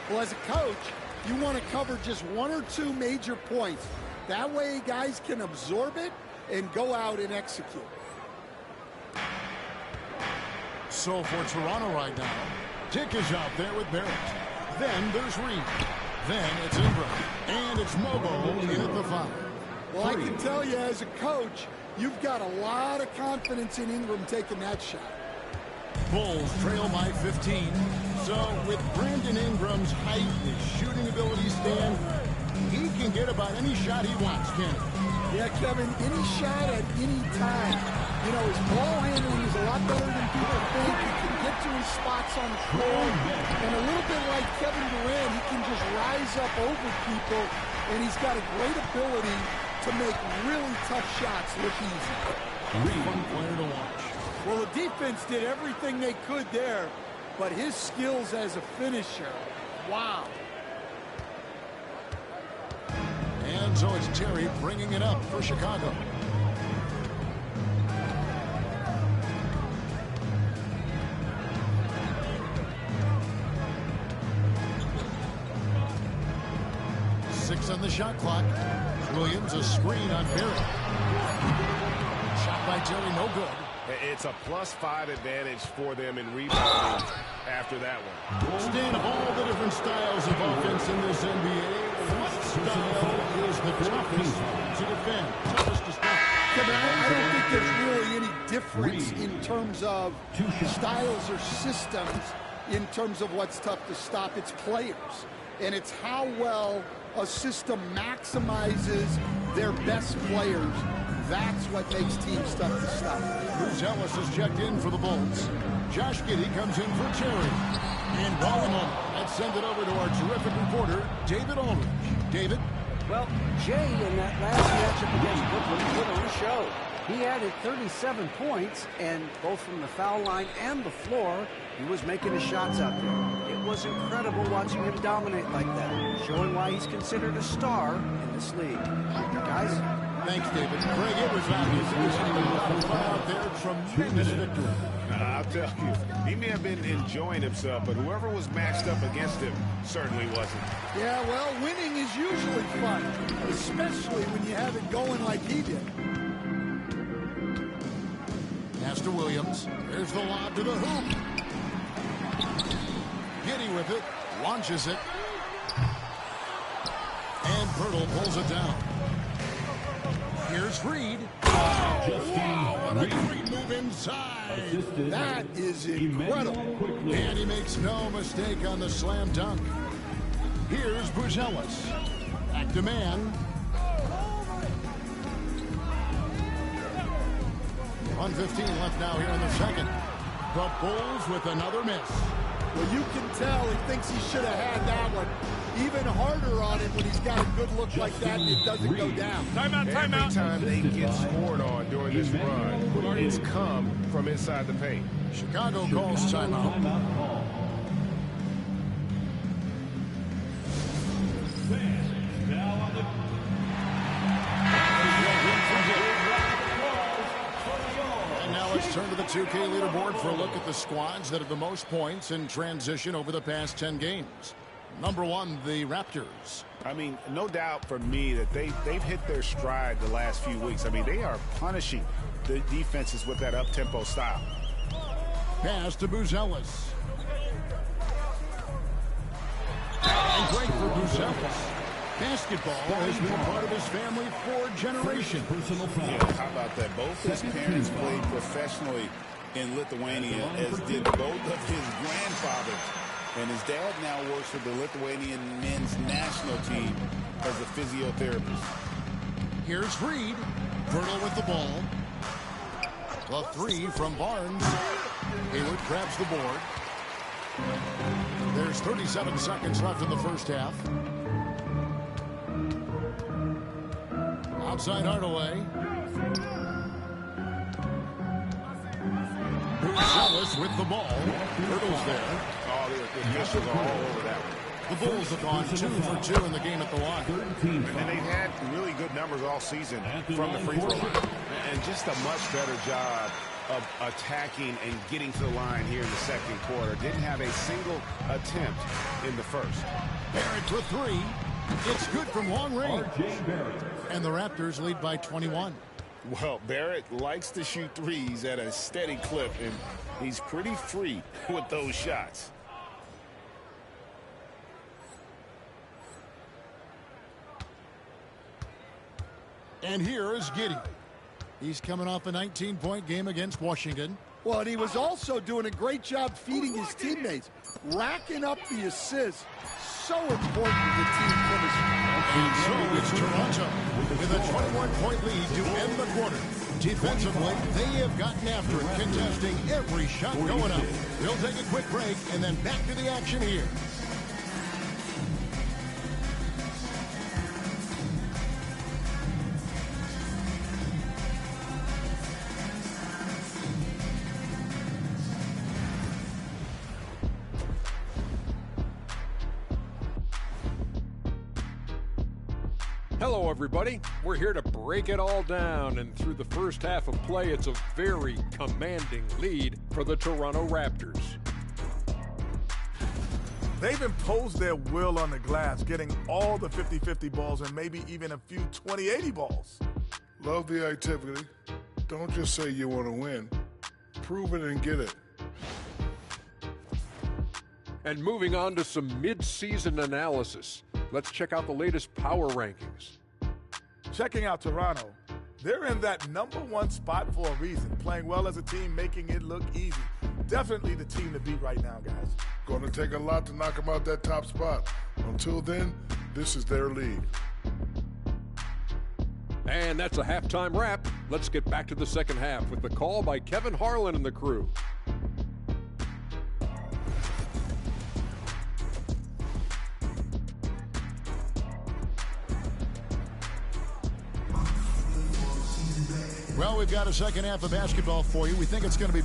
Well, as a coach, you want to cover just one or two major points. That way guys can absorb it and go out and execute. So for Toronto right now, Dick is out there with Barrett. Then there's Reed. Then it's Ingram. And it's Mobo in at the 5. Well, I can tell you as a coach, you've got a lot of confidence in Ingram taking that shot. Bulls trail by 15. So with Brandon Ingram's height and his shooting ability, Stan, he can get about any shot he wants, can he? Yeah, Kevin, any shot at any time. You know, his ball handling is a lot better than people think. He can get to his spots on the floor. And a little bit like Kevin Durant, he can just rise up over people. And he's got a great ability to make really tough shots look easy. Fun player to watch. Well, the defense did everything they could there, but his skills as a finisher, wow. And so it's Terry bringing it up for Chicago. Six on the shot clock. Williams a screen on Barrett. Shot by Terry, no good. It's a +5 advantage for them in rebounding after that one. Stan, of all the different styles of offense in this NBA, what style is the toughest to defend? Toughest to stop? Kevin, I don't think there's really any difference in terms of styles or systems in terms of what's tough to stop. It's players. And it's how well a system maximizes their best players. That's what makes teams tough to stop. Bruce Ellis has checked in for the Bulls. Josh Giddey comes in for Terry. And Ballman. Let's send it over to our terrific reporter, David Aldridge. David? Well, Jay in that last matchup against Brooklyn put on a show. He added 37 points, and both from the foul line and the floor, he was making his shots out there. It was incredible watching him dominate like that, showing why he's considered a star in this league. Guys? Thanks, David. Greg, it was obvious out there. Tremendous victory. I'll tell you, he may have been enjoying himself, but whoever was matched up against him certainly wasn't. Yeah, well, winning is usually fun, especially when you have it going like he did. Pass to Williams. There's the lob to the hoop. Giddey with it. Launches it. And Pirtle pulls it down. Here's Reed. Oh, what a great move inside. That is incredible. And he makes no mistake on the slam dunk. Here's Bruce Ellis. Back to man. 1:15 left now here in the second. The Bulls with another miss. Well, you can tell he thinks he should have had that one. Even harder on him when he's got a good look like that and it doesn't go down. Timeout, timeout. Every time they get scored on during this run, it's come from inside the paint. Chicago calls timeout. And now let's turn to the 2K leaderboard for a look at the squads that have the most points in transition over the past 10 games. Number 1, the Raptors. I mean, no doubt for me that they've hit their stride the last few weeks. I mean, they are punishing the defenses with that up-tempo style. Pass to Buzelis. And great for Buzelis. Basketball has been part of his family for generations. Yeah, how about that? Both his parents played professionally in Lithuania, as did both of his grandfathers. And his dad now works for the Lithuanian men's national team as a physiotherapist. Here's Reed. Pirtle with the ball. The 3 from Barnes. Hayward grabs the board. There's 37 seconds left in the first half. Outside Hardaway. Buzelis with the ball. Pirtle's there. Oh, the officials are all over that one. The Bulls have gone 2 for 2 in the game at the line. And they've had really good numbers all season from the free throw line. And just a much better job of attacking and getting to the line here in the second quarter. Didn't have a single attempt in the first. Barrett for three. It's good from long range. And the Raptors lead by 21. Well, Barrett likes to shoot threes at a steady clip, and he's pretty free with those shots. And here is Giddey. He's coming off a 19-point game against Washington. Well, and he was also doing a great job feeding his teammates, racking up the assists. So important to the team chemistry. And so it's Toronto with a 21-point lead to end the quarter. Defensively, they have gotten after it, contesting every shot going up. They'll take a quick break and then back to the action here. Hello, everybody. We're here to break it all down, and through the first half of play, it's a very commanding lead for the Toronto Raptors. They've imposed their will on the glass, getting all the 50-50 balls and maybe even a few 20-80 balls. Love the activity. Don't just say you want to win. Prove it and get it. And moving on to some mid-season analysis. Let's check out the latest power rankings. Checking out Toronto, they're in that #1 spot for a reason. Playing well as a team, making it look easy. Definitely the team to beat right now, guys. Going to take a lot to knock them out that top spot. Until then, this is their league. And that's a halftime wrap. Let's get back to the second half with the call by Kevin Harlan and the crew. Well, we've got a second half of basketball for you. We think it's going to be...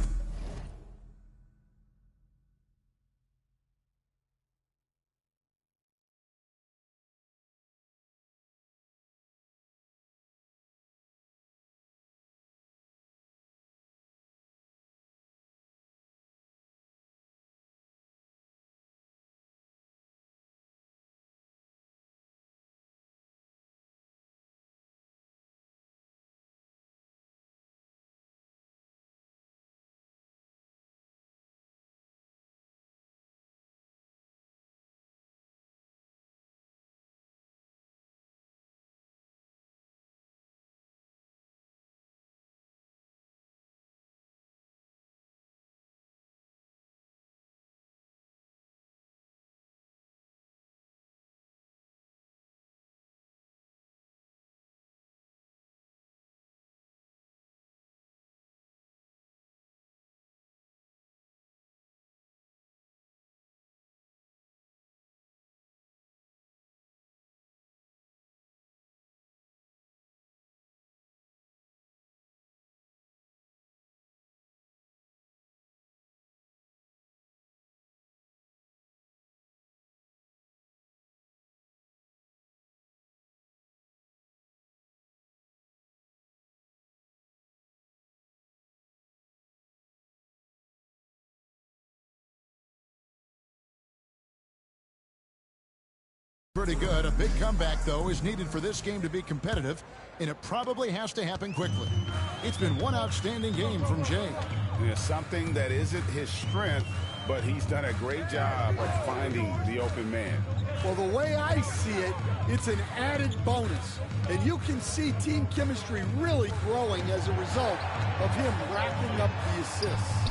Pretty good. A big comeback, though, is needed for this game to be competitive, and it probably has to happen quickly. It's been one outstanding game from Jay. Yeah, something that isn't his strength, but he's done a great job of finding the open man. Well, the way I see it, it's an added bonus. And you can see team chemistry really growing as a result of him racking up the assists.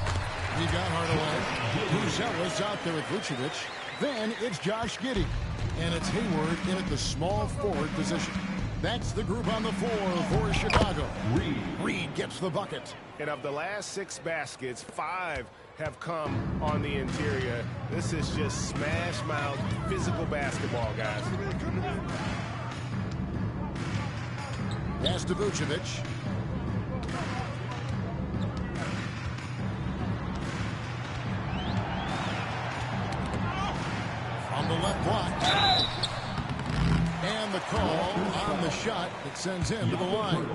He got Hardaway. Buzella's out there with Vucevic. Then it's Josh Giddey. And it's Hayward in at the small forward position. That's the group on the floor for Chicago. Reed gets the bucket. And of the last 6 baskets, 5 have come on the interior. This is just smash mouth physical basketball, guys. Pass to Vucevic. On the left block. And the call on the shot that sends him to the line.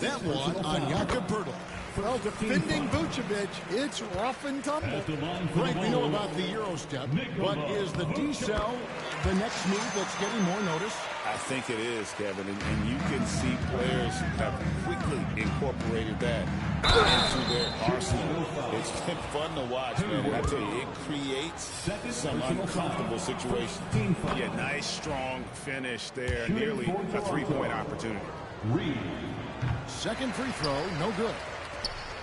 That one on Jakob Poeltl. Well, defending Vucevic, it's rough and tumble. Frank, we know about the Euro step, but is the D-cell the next move that's getting more notice? I think it is, Kevin, and you can see players have quickly incorporated that into their arsenal. It's been fun to watch, man, and I tell you, it creates some uncomfortable situations. Yeah, nice, strong finish there, nearly a three-point opportunity. Second free throw, no good.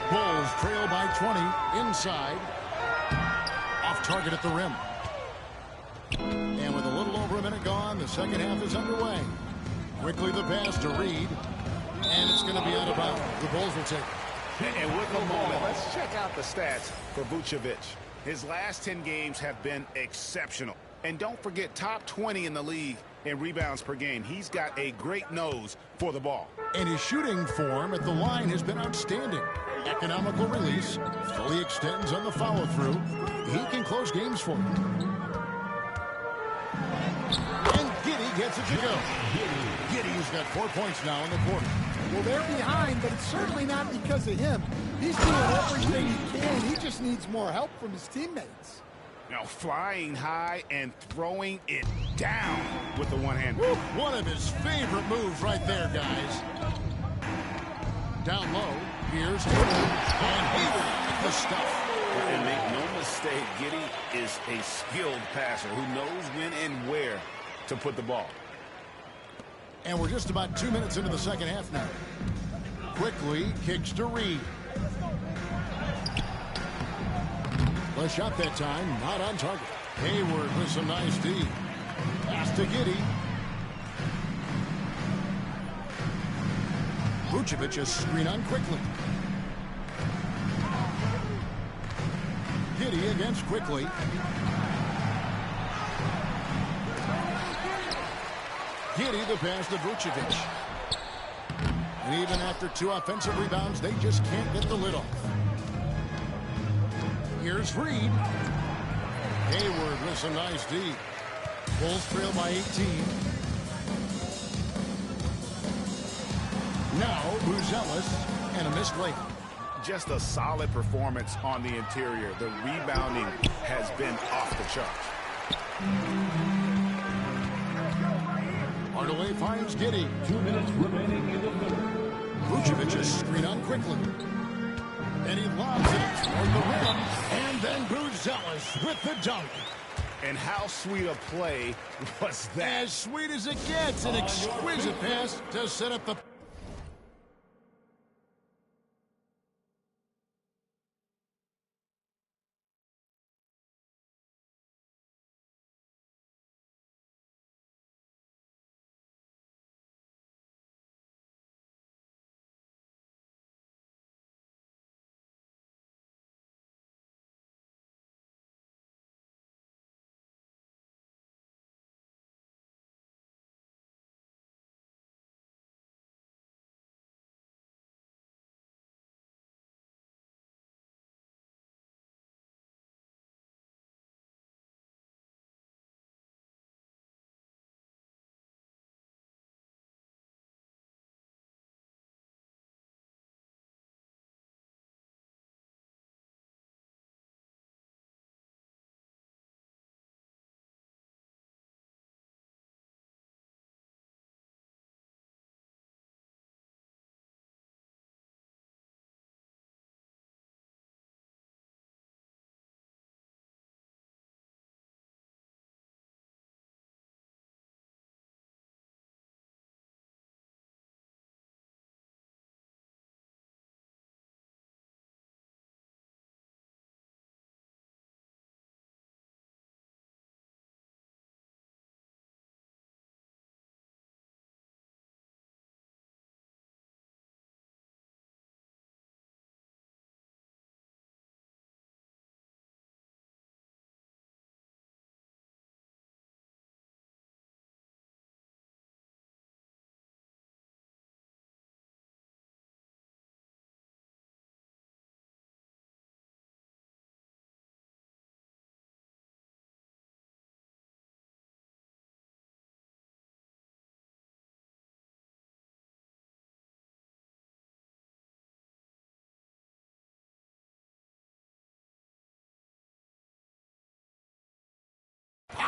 Bulls trail by 20, inside, off target at the rim. And with a little over a minute gone, the second half is underway. Quickly the pass to Reed, and it's going to be out of bounds. The Bulls will take it. And with the moment, let's check out the stats for Vucevic. His last 10 games have been exceptional. And don't forget, top 20 in the league in rebounds per game. He's got a great nose for the ball. And his shooting form at the line has been outstanding. Economical release, fully extends on the follow-through. He can close games for you. And Giddey gets it to go. Giddey's got 4 points now in the quarter. Well, they're behind, but it's certainly not because of him. He's doing everything he can. He just needs more help from his teammates. Now flying high and throwing it down with the one hand. One of his favorite moves right there, guys. Down low, here's Hayward, and Hayward the stuff. And make no mistake, Giddey is a skilled passer who knows when and where to put the ball. And we're just about 2 minutes into the second half now. Quickly kicks to Reed. The shot that time, not on target. Hayward with some nice D. Pass to Giddey. Vucevic is screen on quickly. Giddey against quickly. Giddey the pass to Vucevic. And even after 2 offensive rebounds, they just can't get the lid off. Here's Reed. Hayward with some nice D. Bulls trail by 18. Now, Buzelis and a missed layup. Just a solid performance on the interior. The rebounding has been off the charts. Hardaway finds Giddey. 2 minutes remaining in the third. Vucevic is screen on quickly. And he lobs it toward the rim. And then Buzelis with the dunk. And how sweet a play was that? As sweet as it gets. An exquisite pass to set up the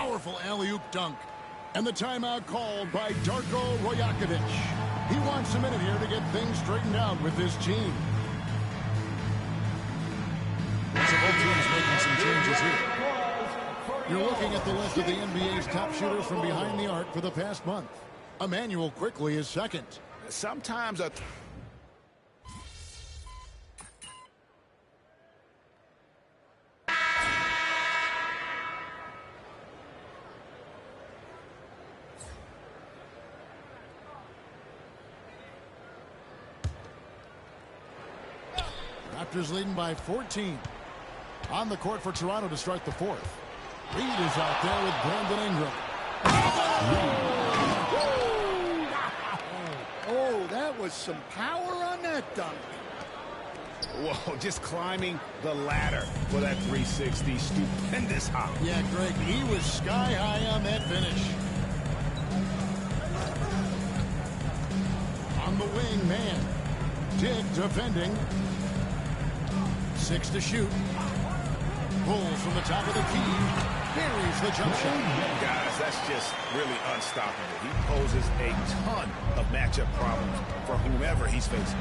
Powerful alley-oop dunk. And the timeout called by Darko Rajakovic. He wants a minute here to get things straightened out with this team. So both teams making some changes here. You're looking at the list of the NBA's top shooters from behind the arc for the past month. Immanuel Quickley is second. Sometimes a... Raptors leading by 14. On the court for Toronto to start the fourth. Reed is out there with Brandon Ingram. Oh, that was some power on that dunk. Whoa, just climbing the ladder for that 360. Stupendous hop. Yeah, Greg, he was sky high on that finish. On the wing, man. Dick defending. 6 to shoot. Pulls from the top of the key. Buries the jump shot. Guys, that's just really unstoppable. He poses a ton of matchup problems for whomever he's facing.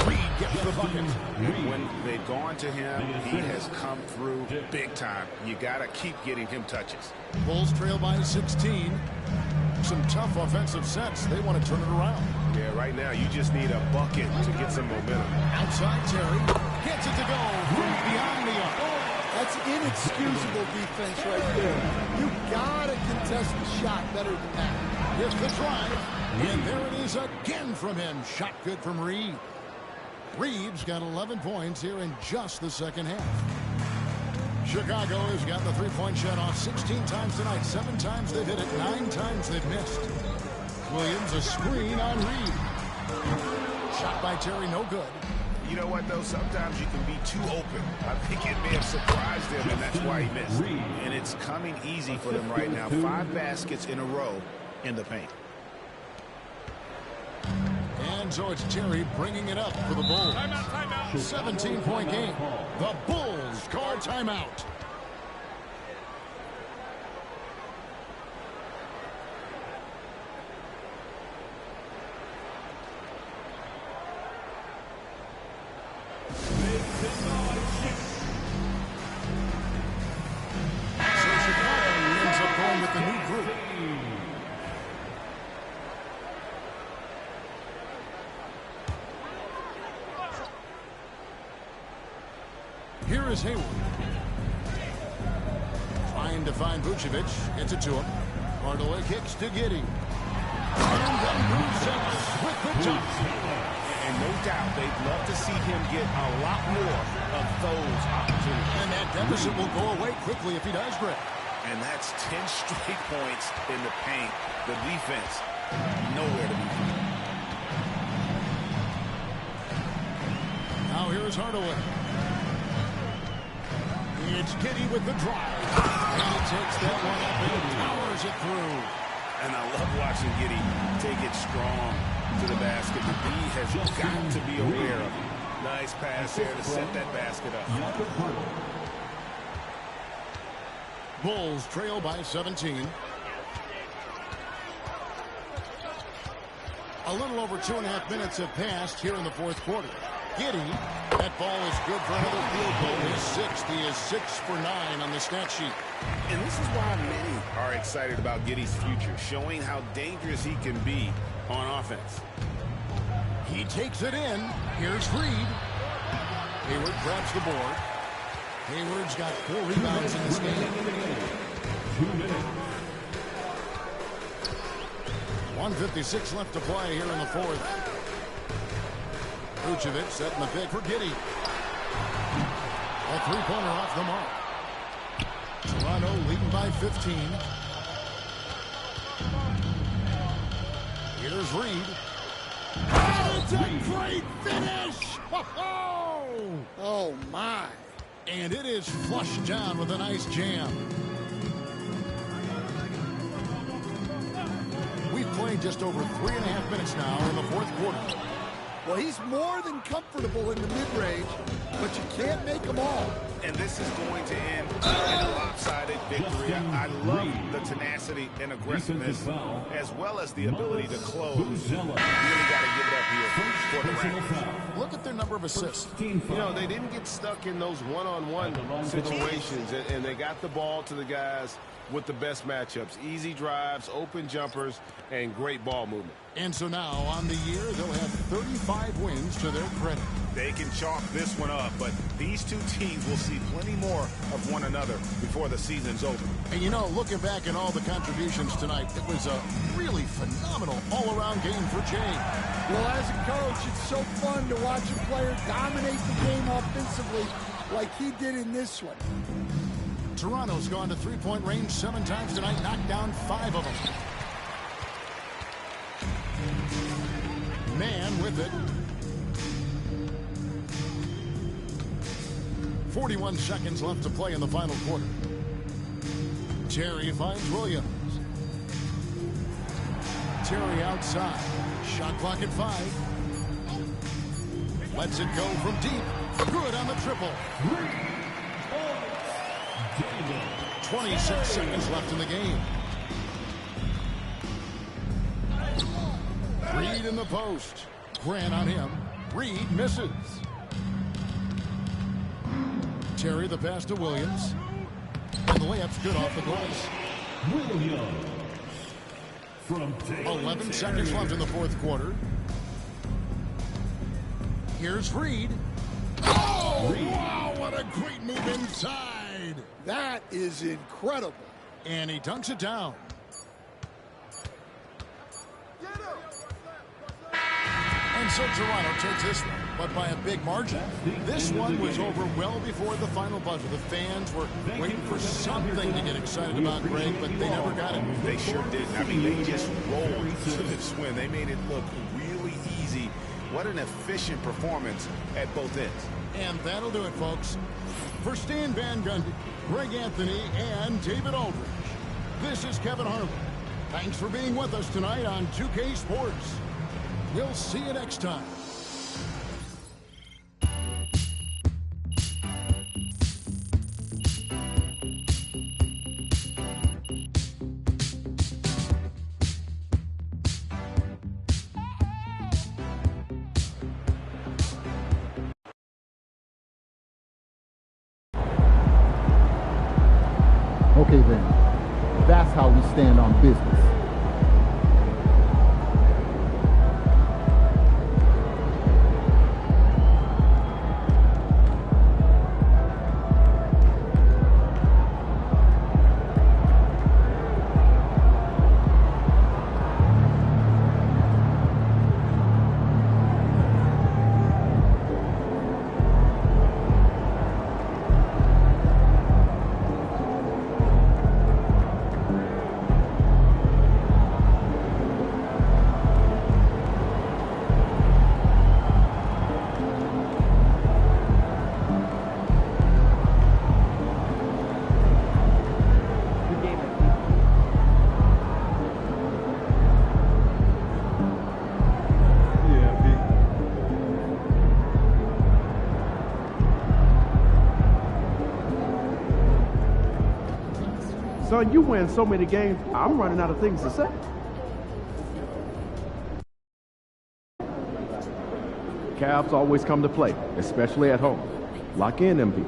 Reed gets the bucket. And when they've gone to him, he has come through big time. You got to keep getting him touches. Bulls trail by 16. Some tough offensive sets. They want to turn it around. Yeah, right now you just need a bucket to get some momentum. Outside Terry. Gets it to go from beyond the arc. That's inexcusable defense right there. You gotta contest the shot better than that. Here's the drive. And there it is again from him. Shot good from Reed. Reeves got 11 points here in just the second half. Chicago has got the three-point shot off 16 times tonight. 7 times they've hit it. 9 times they've missed. Williams a screen on Reed. Shot by Terry, no good. You know what, though? Sometimes you can be too open. I think it may have surprised him, and that's why he missed. And it's coming easy for them right now. 5 baskets in a row in the paint. And so it's Terry bringing it up for the Bulls. Timeout, timeout. 17-point game. The Bulls call timeout. Here is Hayward. Trying to find Vucevic. Gets it to him. Hardaway kicks to Giddey. And then Vucevic with the jump. And no doubt they'd love to see him get a lot more of those opportunities. And that deficit will go away quickly if he does, Greg. And that's 10 straight points in the paint. The defense, nowhere to be found. Now here's Hardaway. It's Giddey with the drive. And he takes that one up and powers it through. And I love watching Giddey take it strong to the basket. The D has got to be aware of it. Nice pass there to set that basket up. Bulls trail by 17. A little over 2.5 minutes have passed here in the fourth quarter. Giddey, that ball is good for another field goal. His 6th. He is 6 for 9 on the stat sheet. And this is why many are excited about Giddey's future, showing how dangerous he can be on offense. He takes it in. Here's Reed. Hayward grabs the board. Hayward's got 4 rebounds in this game. 2 minutes. 1:56 left to play here in the fourth. Vucevic setting the pick for Giddey. A three-pointer off the mark. Toronto leading by 15. Here's Reed. Oh, it's a great finish! Oh, my. And it is flushed down with a nice jam. We've played just over 3.5 minutes now in the fourth quarter. Well, he's more than comfortable in the mid-range, but but you can't make them all. And this is going to end in a lopsided victory. I love the tenacity and aggressiveness, as well as the ability to close. Really got to give it up here for the Raptors. Look at their number of assists. You know, they didn't get stuck in those one-on-one situations, and they got the ball to the guys with the best matchups. Easy drives, open jumpers, and great ball movement. And so now, on the year, they'll have 35 wins to their credit. They can chalk this one up, but these two teams will see plenty more of one another before the season's over. And you know, looking back at all the contributions tonight, it was a really phenomenal all-around game for Jay. Well, as a coach, it's so fun to watch a player dominate the game offensively like he did in this one. Toronto's gone to three-point range 7 times tonight, knocked down 5 of them. Man with it. 41 seconds left to play in the final quarter. Terry finds Williams. Terry outside. Shot clock at 5. Lets it go from deep. Good on the triple. 26 seconds left in the game. Reed in the post. Grant on him. Reed misses. Terry the pass to Williams. And the layup's good off the glass. Williams. From 11 seconds left in the fourth quarter. Here's Reed. Oh, wow, what a great move inside. That is incredible. And he dunks it down. And so Toronto takes this one, but by a big margin. This one was over well before the final buzzer. The fans were waiting for something to get excited about, Greg, but they never got it. They sure did. I mean, they just rolled to this win. They made it look really easy. What an efficient performance at both ends. And that'll do it, folks. For Stan Van Gundy, Greg Anthony, and David Aldridge, this is Kevin Harlan. Thanks for being with us tonight on 2K Sports. We'll see you next time. Okay then, that's how we stand on business. Son, you win so many games, I'm running out of things to say. Cavs always come to play, especially at home. Lock in, MP.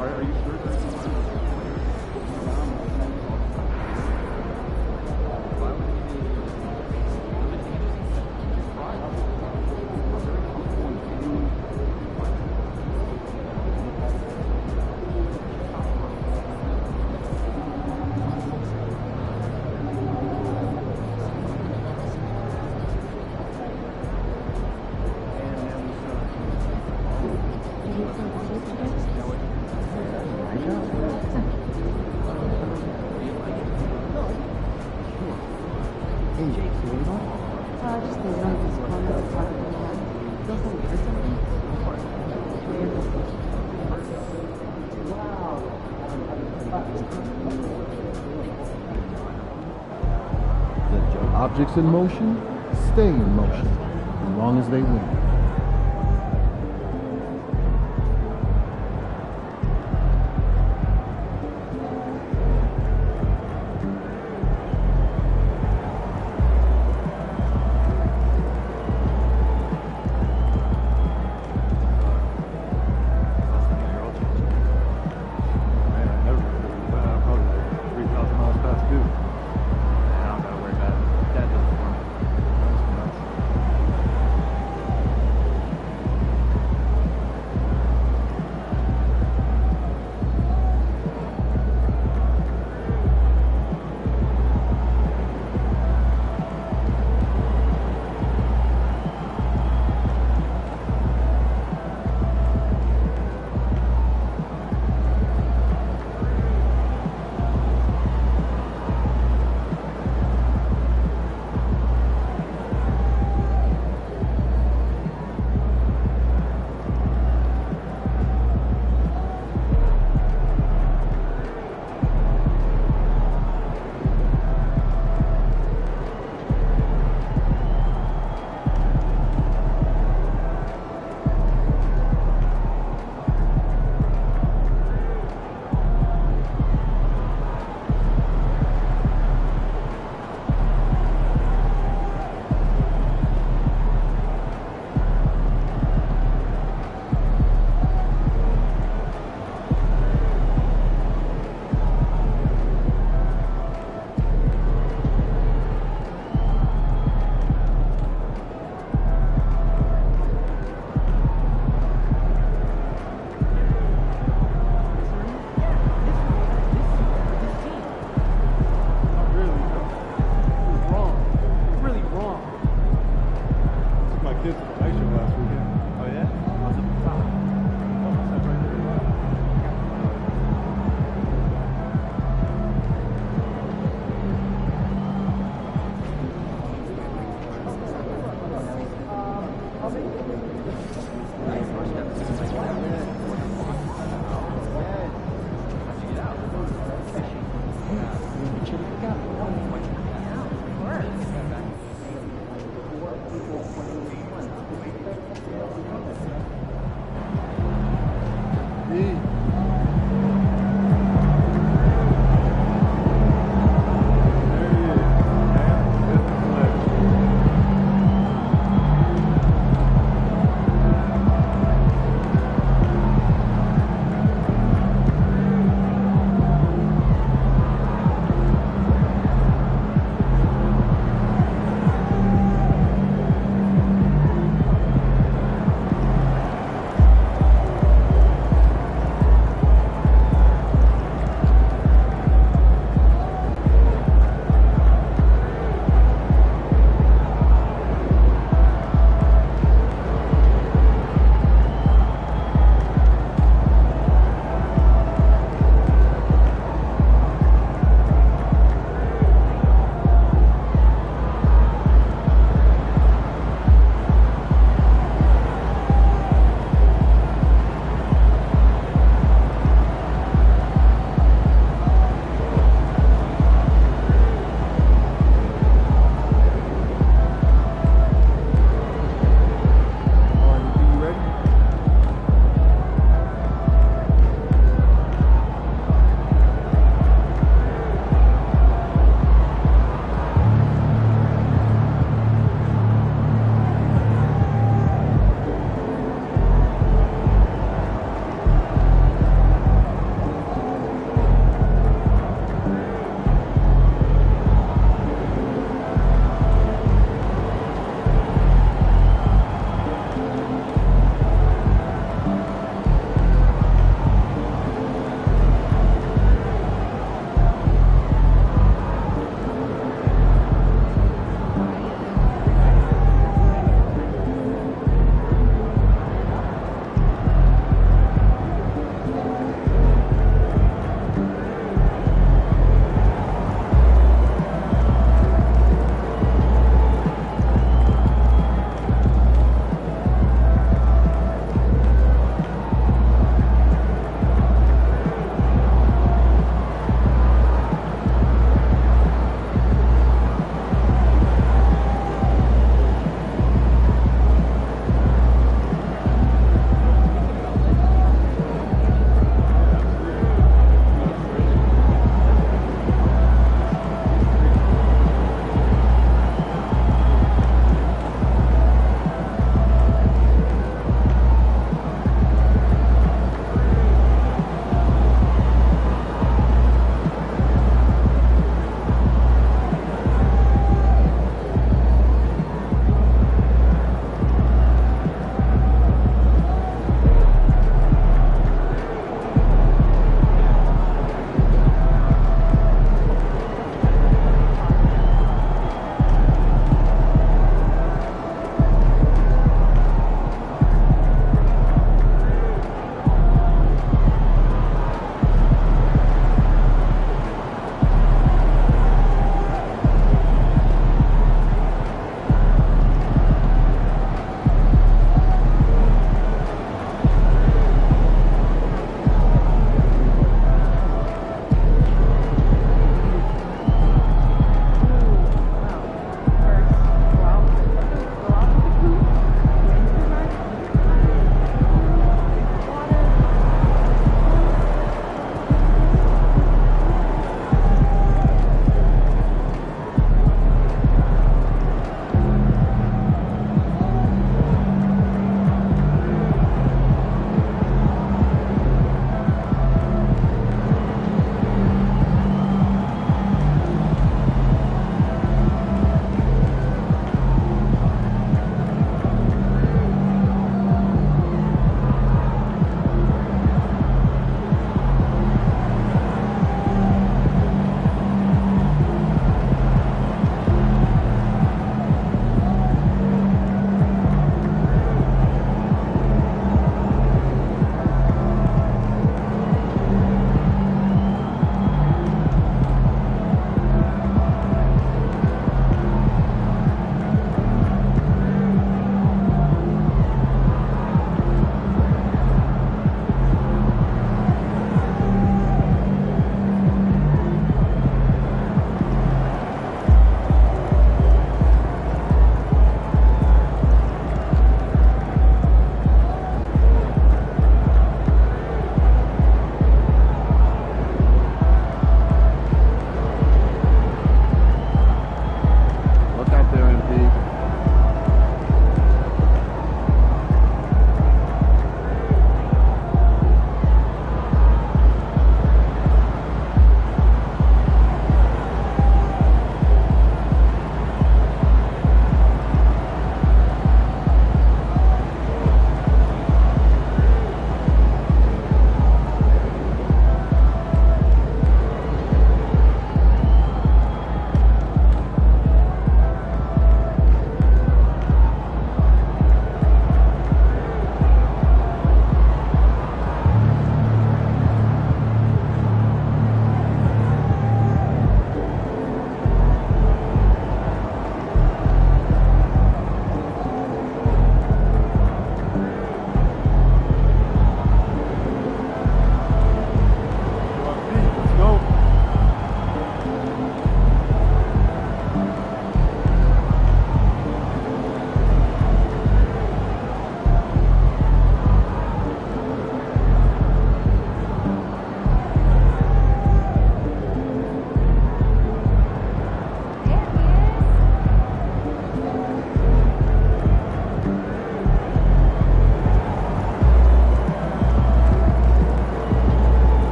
Are you sure? Objects in motion stay in motion as long as they win.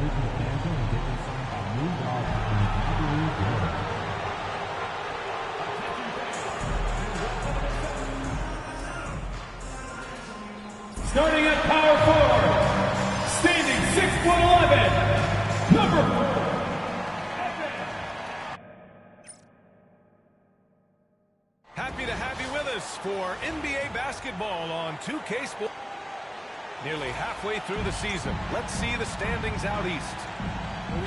to the fan zone and get inside by Moon Dog in Gaborone, Florida. Starting at power forward, standing 6'11", number 4. Happy to have you with us for NBA basketball on 2K Sports. Nearly halfway through the season. Let's see the standings out east.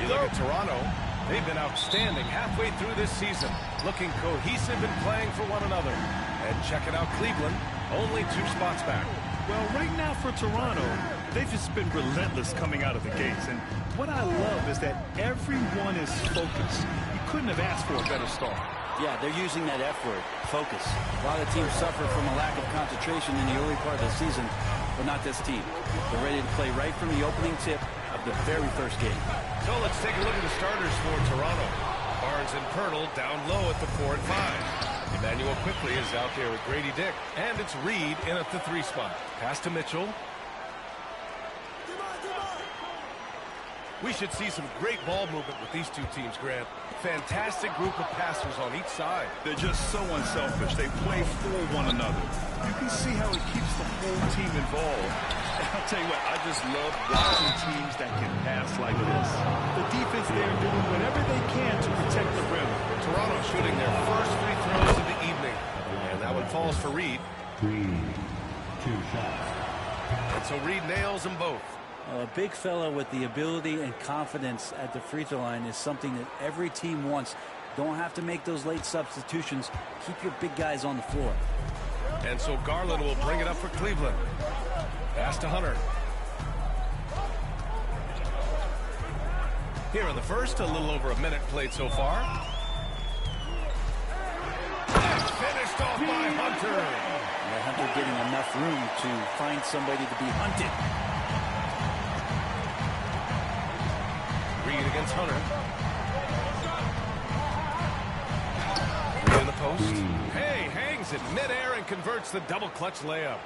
You look at Toronto. They've been outstanding halfway through this season, looking cohesive and playing for one another. And checking out Cleveland, only 2 spots back. Well, right now for Toronto, they've just been relentless coming out of the gates. And what I love is that everyone is focused. You couldn't have asked for a better start. Yeah, they're using that F word, focus. A lot of teams suffer from a lack of concentration in the early part of the season, but not this team. They're ready to play right from the opening tip of the very first game. So let's take a look at the starters for Toronto. Barnes and Pirtle down low at the 4 and 5. Emmanuel quickly is out there with Grady Dick. And it's Reed in at the 3 spot. Pass to Mitchell. We should see some great ball movement with these two teams, Grant. Fantastic group of passers on each side. They're just so unselfish. They play for one another. You can see how it keeps the whole team involved. And I'll tell you what, I just love watching teams that can pass like this. The defense there doing whatever they can to protect the rim. Toronto shooting their first 3 throws of the evening. And that one falls for Reed. 3, 2 shots. And so Reed nails them both. A big fella with the ability and confidence at the free throw line is something that every team wants. Don't have to make those late substitutions. Keep your big guys on the floor. And so Garland will bring it up for Cleveland. Pass to Hunter. Here in the first, a little over a minute played so far. And finished off by Hunter. And Hunter getting enough room to find somebody to be hunted. Reed against Hunter. Reed in the post. Hey, hangs it midair and converts the double clutch layup.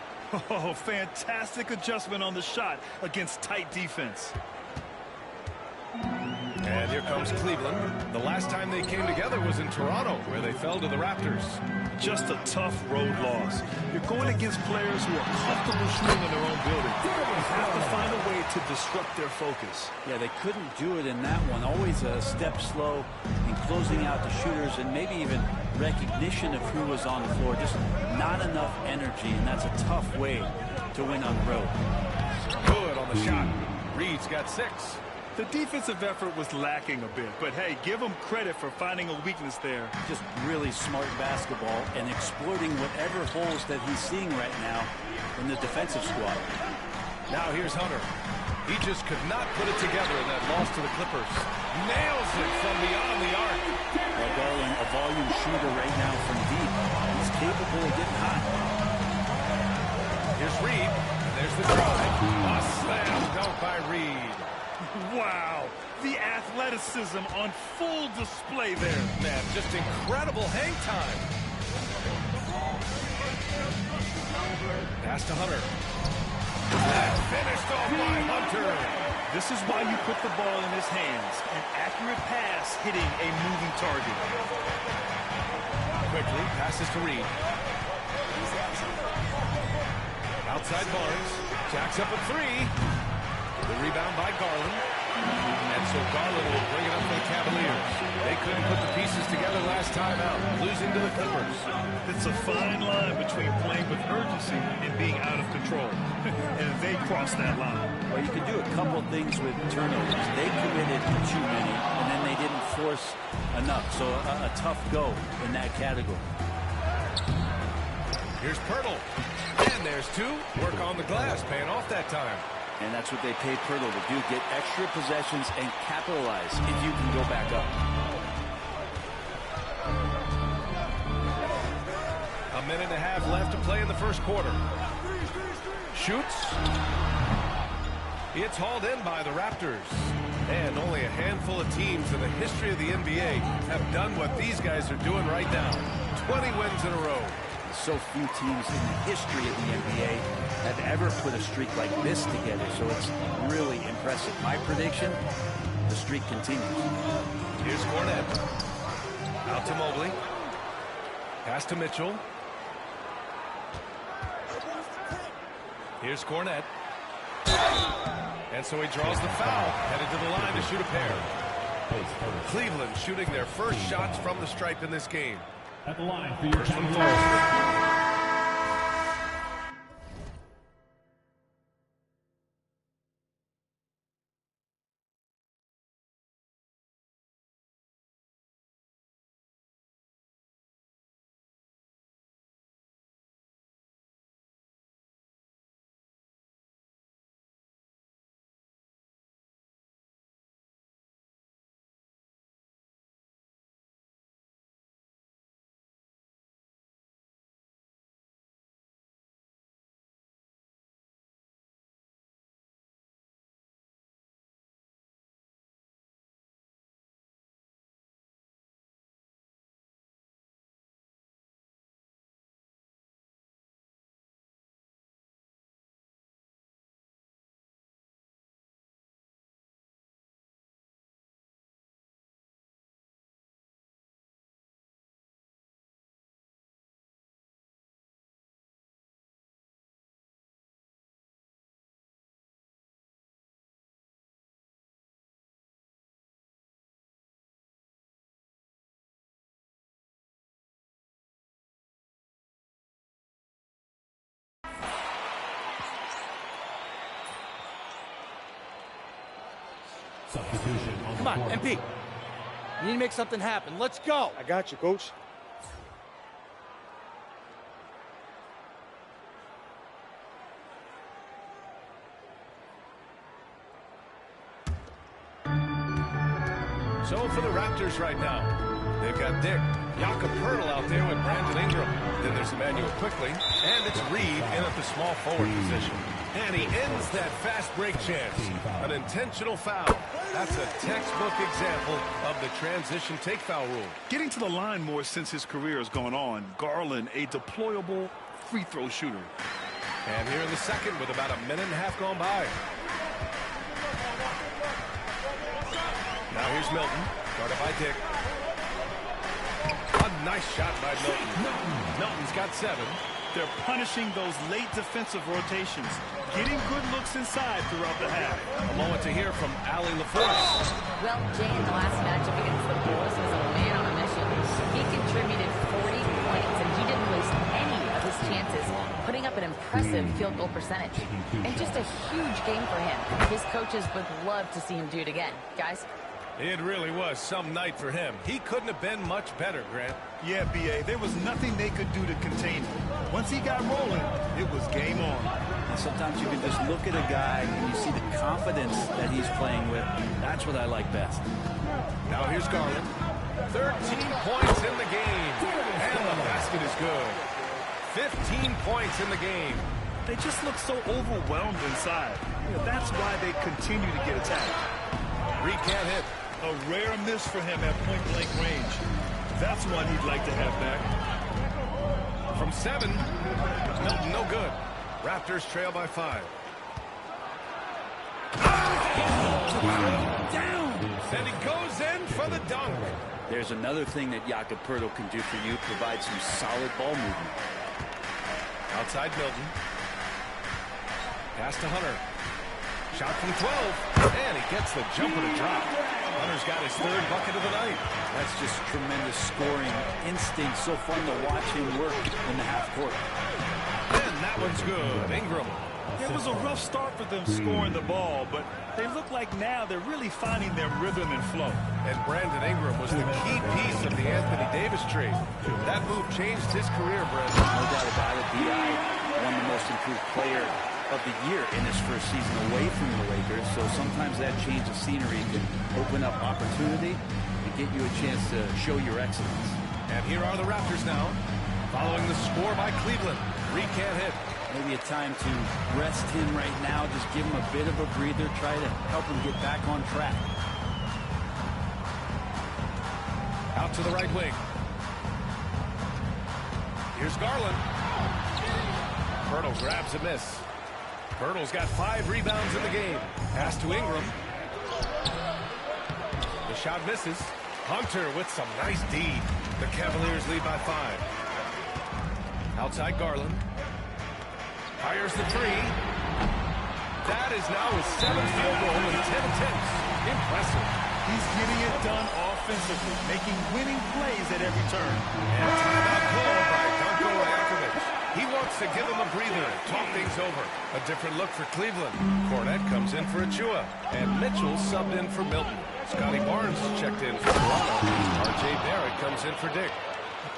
Oh, fantastic adjustment on the shot against tight defense. And here comes Cleveland. The last time they came together was in Toronto, where they fell to the Raptors. Just a tough road loss. You're going against players who are comfortable shooting in their own building. You have to find a way to disrupt their focus. Yeah, they couldn't do it in that one. Always a step slow in closing out the shooters and maybe even recognition of who was on the floor. Just not enough energy, and that's a tough way to win on the road. Good on the shot. Reed's got 6. The defensive effort was lacking a bit, but hey, give them credit for finding a weakness there. Just really smart basketball and exploiting whatever holes that he's seeing right now in the defensive squad. Now here's Hunter. He just could not put it together in that loss to the Clippers. Nails it from beyond the arc. Well, Garland, a volume shooter right now from deep. He's capable of getting hot. Here's Reed. There's the drive. A slam dunk by Reed. Wow, the athleticism on full display there. Man, just incredible hang time. Pass to Hunter. And finished off by Hunter. This is why you put the ball in his hands. An accurate pass hitting a moving target. Quickly passes to Reed. Outside Barnes. Jacks up a 3. The rebound by Garland. And so Garland will bring it up for the Cavaliers. They couldn't put the pieces together last time out, losing to the Clippers. It's a fine line between playing with urgency and being out of control. And they crossed that line. Well, you can do a couple things with turnovers. They committed too many, and then they didn't force enough. So a tough go in that category. Here's Pirtle. And there's 2. Work on the glass, paying off that time. And that's what they pay Pirtle to do, get extra possessions and capitalize if you can go back up. A minute and a half left to play in the first quarter. Shoots. It's hauled in by the Raptors. And only a handful of teams in the history of the NBA have done what these guys are doing right now. 20 wins in a row. So few teams in the history of the NBA have ever put a streak like this together, so it's really impressive. My prediction, the streak continues. Here's Kornet. Out to Mobley. Pass to Mitchell. Here's Kornet. And so he draws the foul, headed to the line to shoot a pair. Cleveland shooting their first shots from the stripe in this game. At the line for your first one. Come on, MP. You need to make something happen. Let's go. I got you, Coach. So for the Raptors right now, they've got Dick, Jakob Poeltl out there with Brandon Ingram. Then there's Emmanuel Quickley, and it's Reed in at the small forward position. And he ends that fast break chance. An intentional foul. That's a textbook example of the transition take foul rule. Getting to the line more since his career has gone on. Garland, a deployable free throw shooter. And here in the second with about a minute and a half gone by. Now here's Milton, guarded by Dick. A nice shot by Milton. Milton's got 7. They're punishing those late defensive rotations, getting good looks inside throughout the half. A moment to hear from Allie LaForce. Well, Jay, in the last matchup against the Bulls was a man on a mission. He contributed 40 points, and he didn't waste any of his chances, putting up an impressive field goal percentage. And just a huge game for him. His coaches would love to see him do it again. Guys? It really was some night for him. He couldn't have been much better, Grant. Yeah, B.A., there was nothing they could do to contain him. Once he got rolling, it was game on. And sometimes you can just look at a guy and you see the confidence that he's playing with. That's what I like best. Now here's Garland. 13 points in the game. And the basket is good. 15 points in the game. They just look so overwhelmed inside. You know, that's why they continue to get attacked. Reed can't hit. A rare miss for him at point-blank range. That's one he'd like to have back. From 7, Milton no good. Raptors trail by 5. Down! And he goes in for the dunk. There's another thing that Jakob Poeltl can do for you, provide some solid ball movement. Outside Milton. Pass to Hunter. Shot from 12, and he gets the jumper to drop. Hunter's got his 3rd bucket of the night. That's just tremendous scoring instinct. So fun to watch him work in the half court. And that one's good. Ingram. It was a rough start for them scoring the ball, but they look like now they're really finding their rhythm and flow. And Brandon Ingram was the key piece of the Anthony Davis trade. That move changed his career, Brandon. No doubt about it. B.I. won the most improved player of the year in his first season away from the Lakers, so sometimes that change of scenery can open up opportunity and get you a chance to show your excellence. And here are the Raptors now, following the score by Cleveland. Reed can't hit. Maybe a time to rest him right now, just give him a bit of a breather, try to help him get back on track. Out to the right wing. Here's Garland. Pirtle grabs a miss. Pirtle's got 5 rebounds in the game. Pass to Ingram. The shot misses. Hunter with some nice D. The Cavaliers lead by 5. Outside Garland. Fires the 3. That is now his 7th field goal in 10 attempts. Impressive. He's getting it done offensively, making winning plays at every turn. And timeout called by Darko Rajakovic. He wants to give him a breather and talk things over. A different look for Cleveland. Cornette comes in for Achua. And Mitchell subbed in for Milton. Scotty Barnes checked in for Toronto. R.J. Barrett comes in for Dick.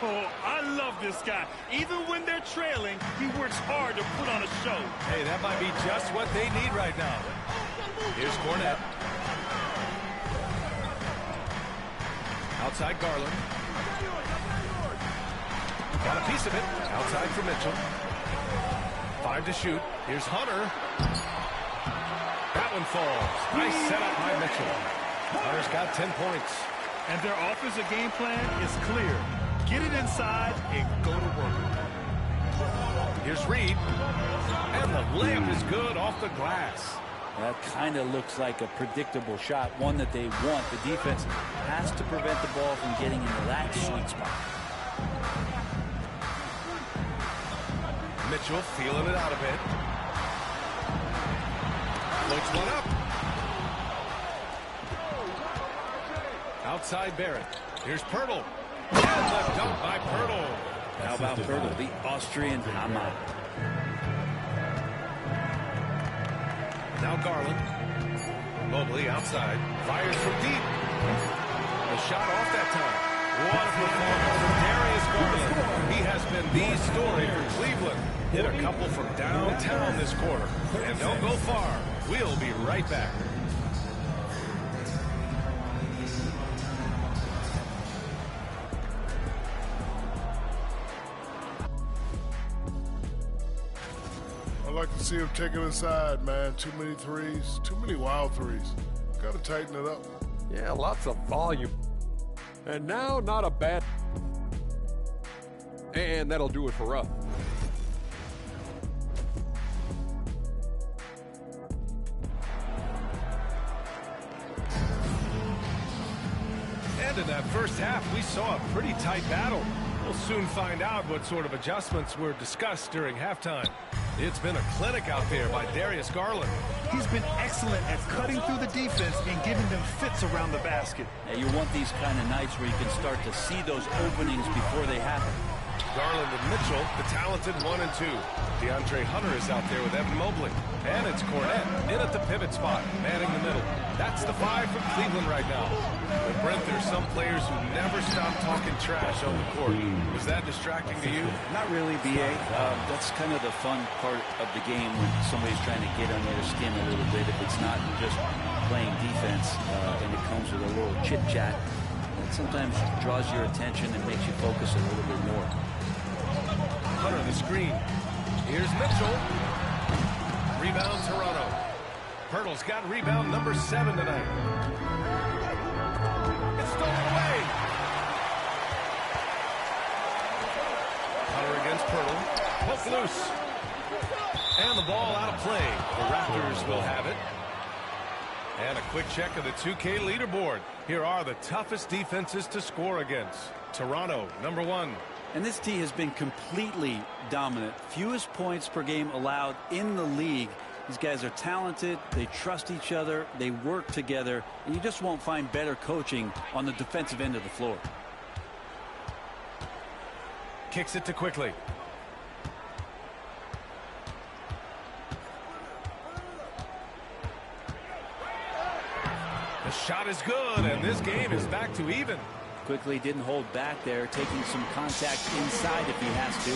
Oh, I love this guy. Even when they're trailing, he works hard to put on a show. Hey, that might be just what they need right now. Here's Cornette. Outside Garland. Got a piece of it. Outside for Mitchell. 5 to shoot. Here's Hunter. That one falls. Nice setup by Mitchell. Hunter's got 10 points. And their offensive game plan is clear. Get it inside and go to work. Here's Reed. And the layup is good off the glass. That kind of looks like a predictable shot, one that they want. The defense has to prevent the ball from getting into that sweet spot. Mitchell feeling it out a bit. Floats one up. Outside Barrett. Here's Pirtle. And the dunk by Pirtle. How about Pirtle, the Austrian Hammer? Now Garland. Mobley outside. Fires from deep. The shot off that time. What a performance from Darius Garland. He has been the story for Cleveland. Hit a couple from downtown this quarter. And don't go far. We'll be right back. I like to see him take it inside, man. Too many threes, too many wild threes. Got to tighten it up. Yeah, lots of volume. And now, not a bad... And that'll do it for us. And in that first half, we saw a pretty tight battle. We'll soon find out what sort of adjustments were discussed during halftime. It's been a clinic out there by Darius Garland. He's been excellent at cutting through the defense and giving them fits around the basket. Yeah, you want these kind of nights where you can start to see those openings before they happen. Garland and Mitchell, the talented 1 and 2. DeAndre Hunter is out there with Evan Mobley. And it's Cornette in at the pivot spot, manning the middle. That's the 5 from Cleveland right now. But Brent, there's some players who never stop talking trash on the court. Was that distracting to you? Not really, B.A. That's kind of the fun part of the game when somebody's trying to get under your skin a little bit. If it's not just playing defense and it comes with a little chit-chat, it sometimes draws your attention and makes you focus a little bit more. Hunter the screen. Here's Mitchell. Rebound Toronto. Pirtle's got rebound number 7 tonight. It's stolen away. Hunter against Pirtle. Poked loose. And the ball out of play. The Raptors will have it. And a quick check of the 2K leaderboard. Here are the toughest defenses to score against. Toronto, number 1. And this team has been completely dominant. Fewest points per game allowed in the league. These guys are talented. They trust each other. They work together. And you just won't find better coaching on the defensive end of the floor. Kicks it to Quickly. The shot is good, and this game is back to even. Quickly didn't hold back there, taking some contact inside if he has to.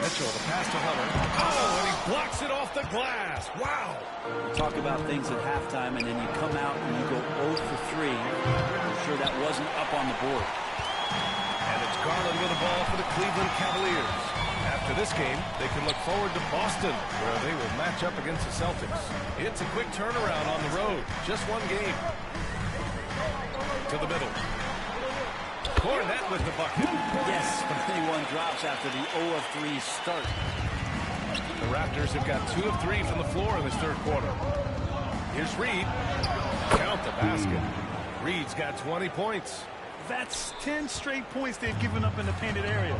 Mitchell, the pass to Hunter. Oh, and he blocks it off the glass. Wow. You talk about things at halftime, and then you come out and you go 0 for 3. I'm sure that wasn't up on the board. And it's Garland with the ball for the Cleveland Cavaliers. After this game, they can look forward to Boston, where they will match up against the Celtics. It's a quick turnaround on the road. Just one game. To the middle. Cornette with the bucket. Yes, but anyone drops after the 0 of 3 start. The Raptors have got 2 of 3 from the floor in this third quarter. Here's Reed. Count the basket. Reed's got 20 points. That's 10 straight points they've given up in the painted area.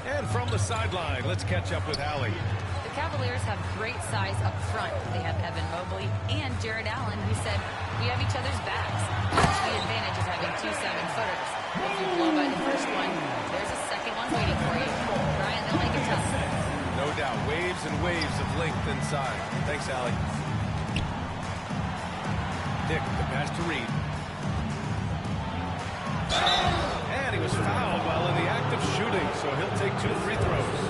And from the sideline, let's catch up with Allie. The Cavaliers have great size up front. They have Evan Mobley and Jared Allen, who said, "We have each other's backs." That's the advantage of having 2 7-footers. If you blow by the first one, there's a second one waiting for you. Brian, they'll make it tough. No doubt, waves and waves of length inside. Thanks, Allie. Dick, the pass to Reed. And he was fouled while in the act of shooting, so he'll take 2 free throws.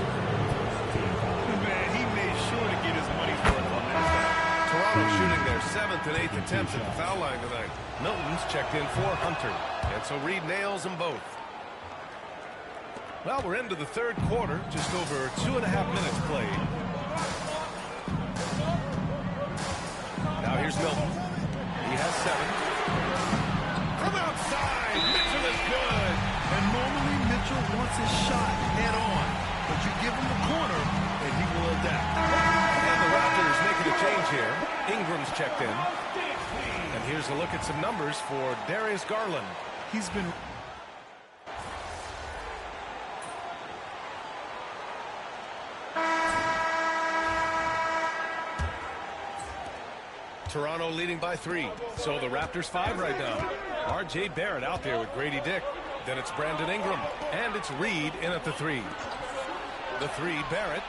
Man, he made sure to get his money's worth on that. Toronto shooting their 7th and 8th attempts at the foul line tonight. Milton's checked in for Hunter, and so Reed nails them both. Well, we're into the third quarter, just over 2.5 minutes played. Now here's Milton. He has 7. From outside, Mitchell is good. And normally Mitchell wants his shot head on, but you give him the corner, and he will adapt. And the Raptors making a change here. Ingram's checked in. And here's a look at some numbers for Darius Garland. He's been... Toronto leading by 3. So the Raptors 5 right now. R.J. Barrett out there with Grady Dick. Then it's Brandon Ingram. And it's Reed in at the 3. The 3, Barrett.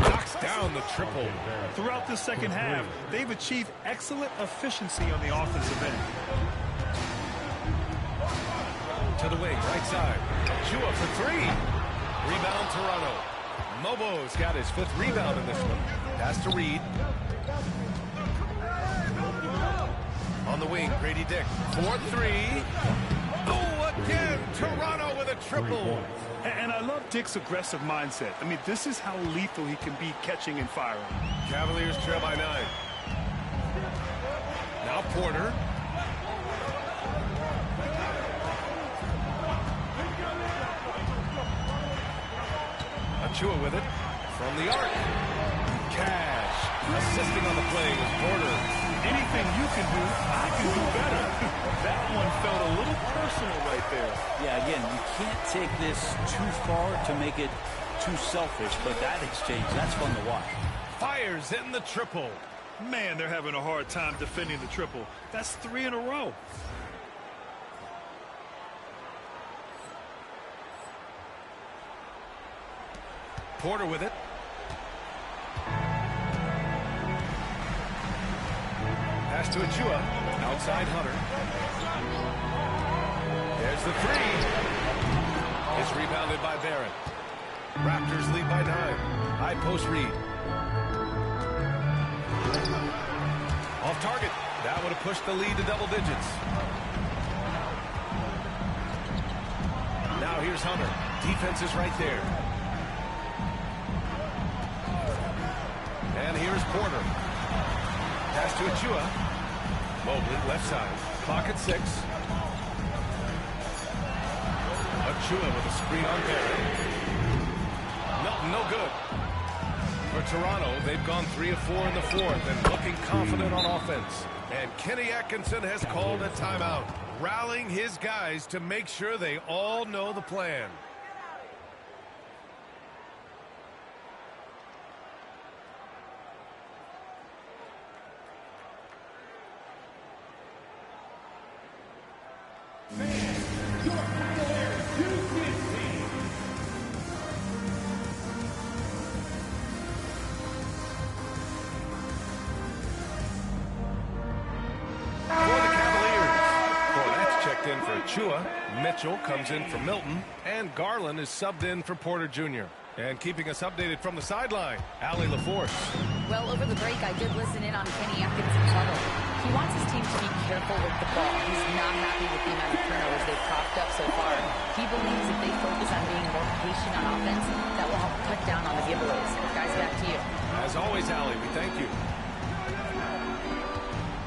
Knocks down the triple. Throughout the second half, they've achieved excellent efficiency on the offensive end. To the wing, right side. Chua for 3. Rebound Toronto. Mobo's got his 5th rebound in this one. Pass to Reed. On the wing, Grady Dick. 4-3. Oh, again, Toronto with a triple. And I love Dick's aggressive mindset. I mean, this is how lethal he can be catching and firing. Cavaliers trail by 9. Now Porter. Achua with it. From the arc. Cash. Assisting on the play with Porter. Anything you can do, I can do better. That one felt a little personal right there. Yeah, again, you can't take this too far to make it too selfish, but that exchange, that's fun to watch. Fires in the triple. Man, they're having a hard time defending the triple. That's 3 in a row. Porter with it. Pass to Achua. Outside Hunter. There's the 3. It's rebounded by Barrett. Raptors lead by 9. High post Reed. Off target. That would have pushed the lead to double digits. Now here's Hunter. Defense is right there. And here's Porter. Pass to Achua. Mobley, left side. Clock at 6. Achua with a screen on Barrett. No good. For Toronto, they've gone 3 of 4 in the fourth and looking confident on offense. And Kenny Atkinson has called a timeout, rallying his guys to make sure they all know the plan. Chua. Mitchell comes in for Milton, and Garland is subbed in for Porter Jr. And keeping us updated from the sideline, Allie LaForce. Well, over the break, I did listen in on Kenny Atkinson's huddle. He wants his team to be careful with the ball. He's not happy with the amount of turnovers they've propped up so far. He believes if they focus on being more patient on offense, that will help cut down on the giveaways. Guys, back to you. As always, Allie, we thank you.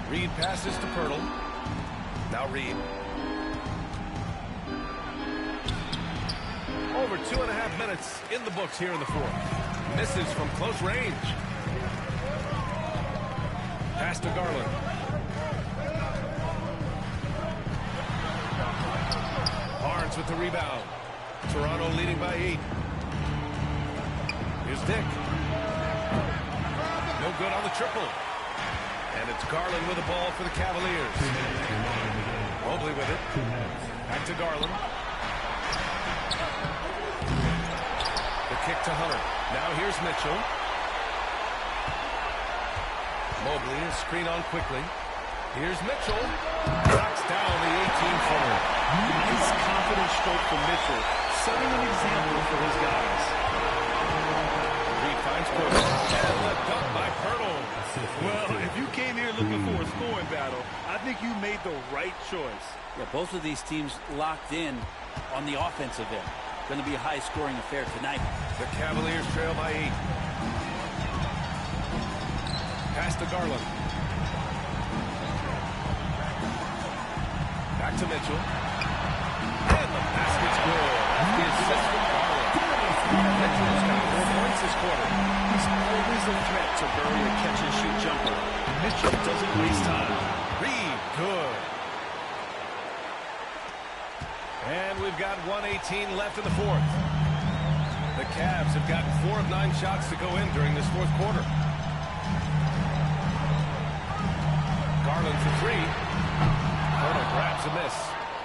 Reed passes to Pirtle. Now Reed. over 2.5 minutes in the books here in the fourth. Misses from close range. Pass to Garland. Barnes with the rebound. Toronto leading by 8. Here's Dick. No good on the triple. And it's Garland with the ball for the Cavaliers. Mobley with it. Back to Garland. The kick to Hunter. Now here's Mitchell. Mobley is screen on quickly. Here's Mitchell. Knocks down the 18-footer. Nice confident stroke from Mitchell, setting an example for his guys. Reed finds Pirtle. And left up by Pirtle. Well, if you came here looking for a scoring battle, I think you made the right choice. Yeah, both of these teams locked in on the offensive end. Going to be a high-scoring affair tonight. The Cavaliers trail by 8. Pass to Garland. Back to Mitchell. And the basket's good. That's the assist from Garland. Mitchell's got 4 points this quarter. He's always a threat to bury a catch-and-shoot jumper. Mitchell doesn't waste time. Reed, good. And we've got 1:18 left in the fourth. The Cavs have gotten 4 of 9 shots to go in during this fourth quarter. Garland for 3. Pirtle grabs a miss.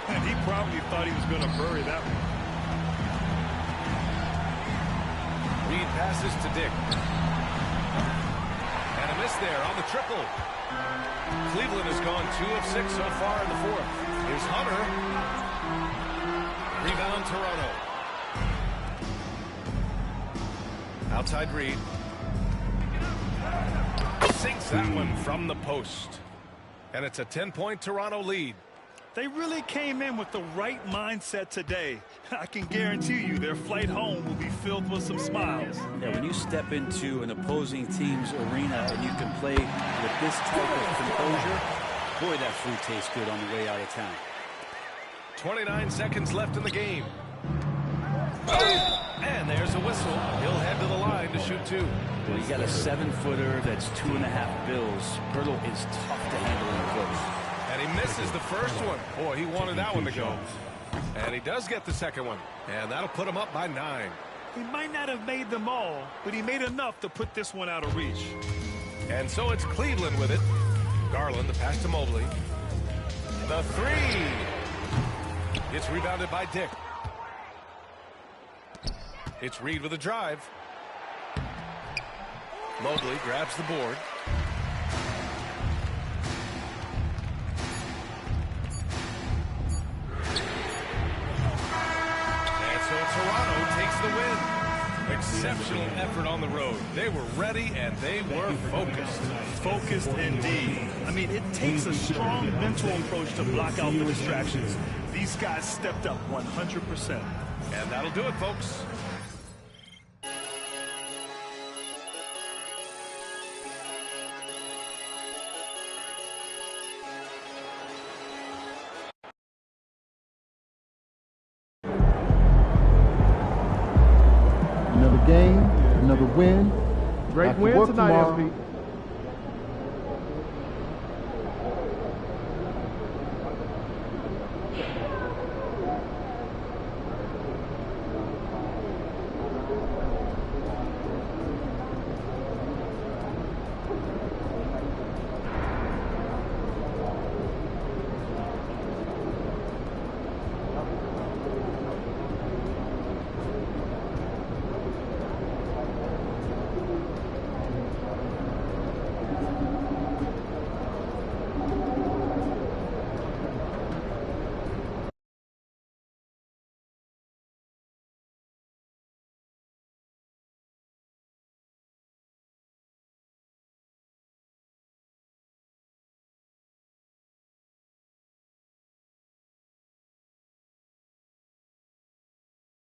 And he probably thought he was going to bury that one. Reed passes to Dick. And a miss there on the triple. Cleveland has gone 2 of 6 so far in the fourth. Here's Hunter. Rebound Toronto. Outside Reed. Sinks that one from the post. And it's a 10-point Toronto lead. They really came in with the right mindset today. I can guarantee you their flight home will be filled with some smiles. Yeah, when you step into an opposing team's arena and you can play with this type of composure, boy, that food tastes good on the way out of town. 29 seconds left in the game. And there's a whistle. He'll head to the line to shoot 2. Well, you got a 7-footer that's 2.5 bills. Pirtle is tough to handle in close. And he misses the first one. Boy, he wanted that one to go. And he does get the second one. And that'll put him up by 9. He might not have made them all, but he made enough to put this one out of reach. And so it's Cleveland with it. Garland, the pass to Mobley. The 3. It's rebounded by Dick. It's Reed with a drive. Mobley grabs the board. And so Toronto takes the win. Exceptional effort on the road. They were ready and they were focused. Focused indeed. I mean, it takes a strong mental approach to block out the distractions. These guys stepped up 100%. And that'll do it, folks. Another game, another win. Great Have to win work tonight, tomorrow. SP.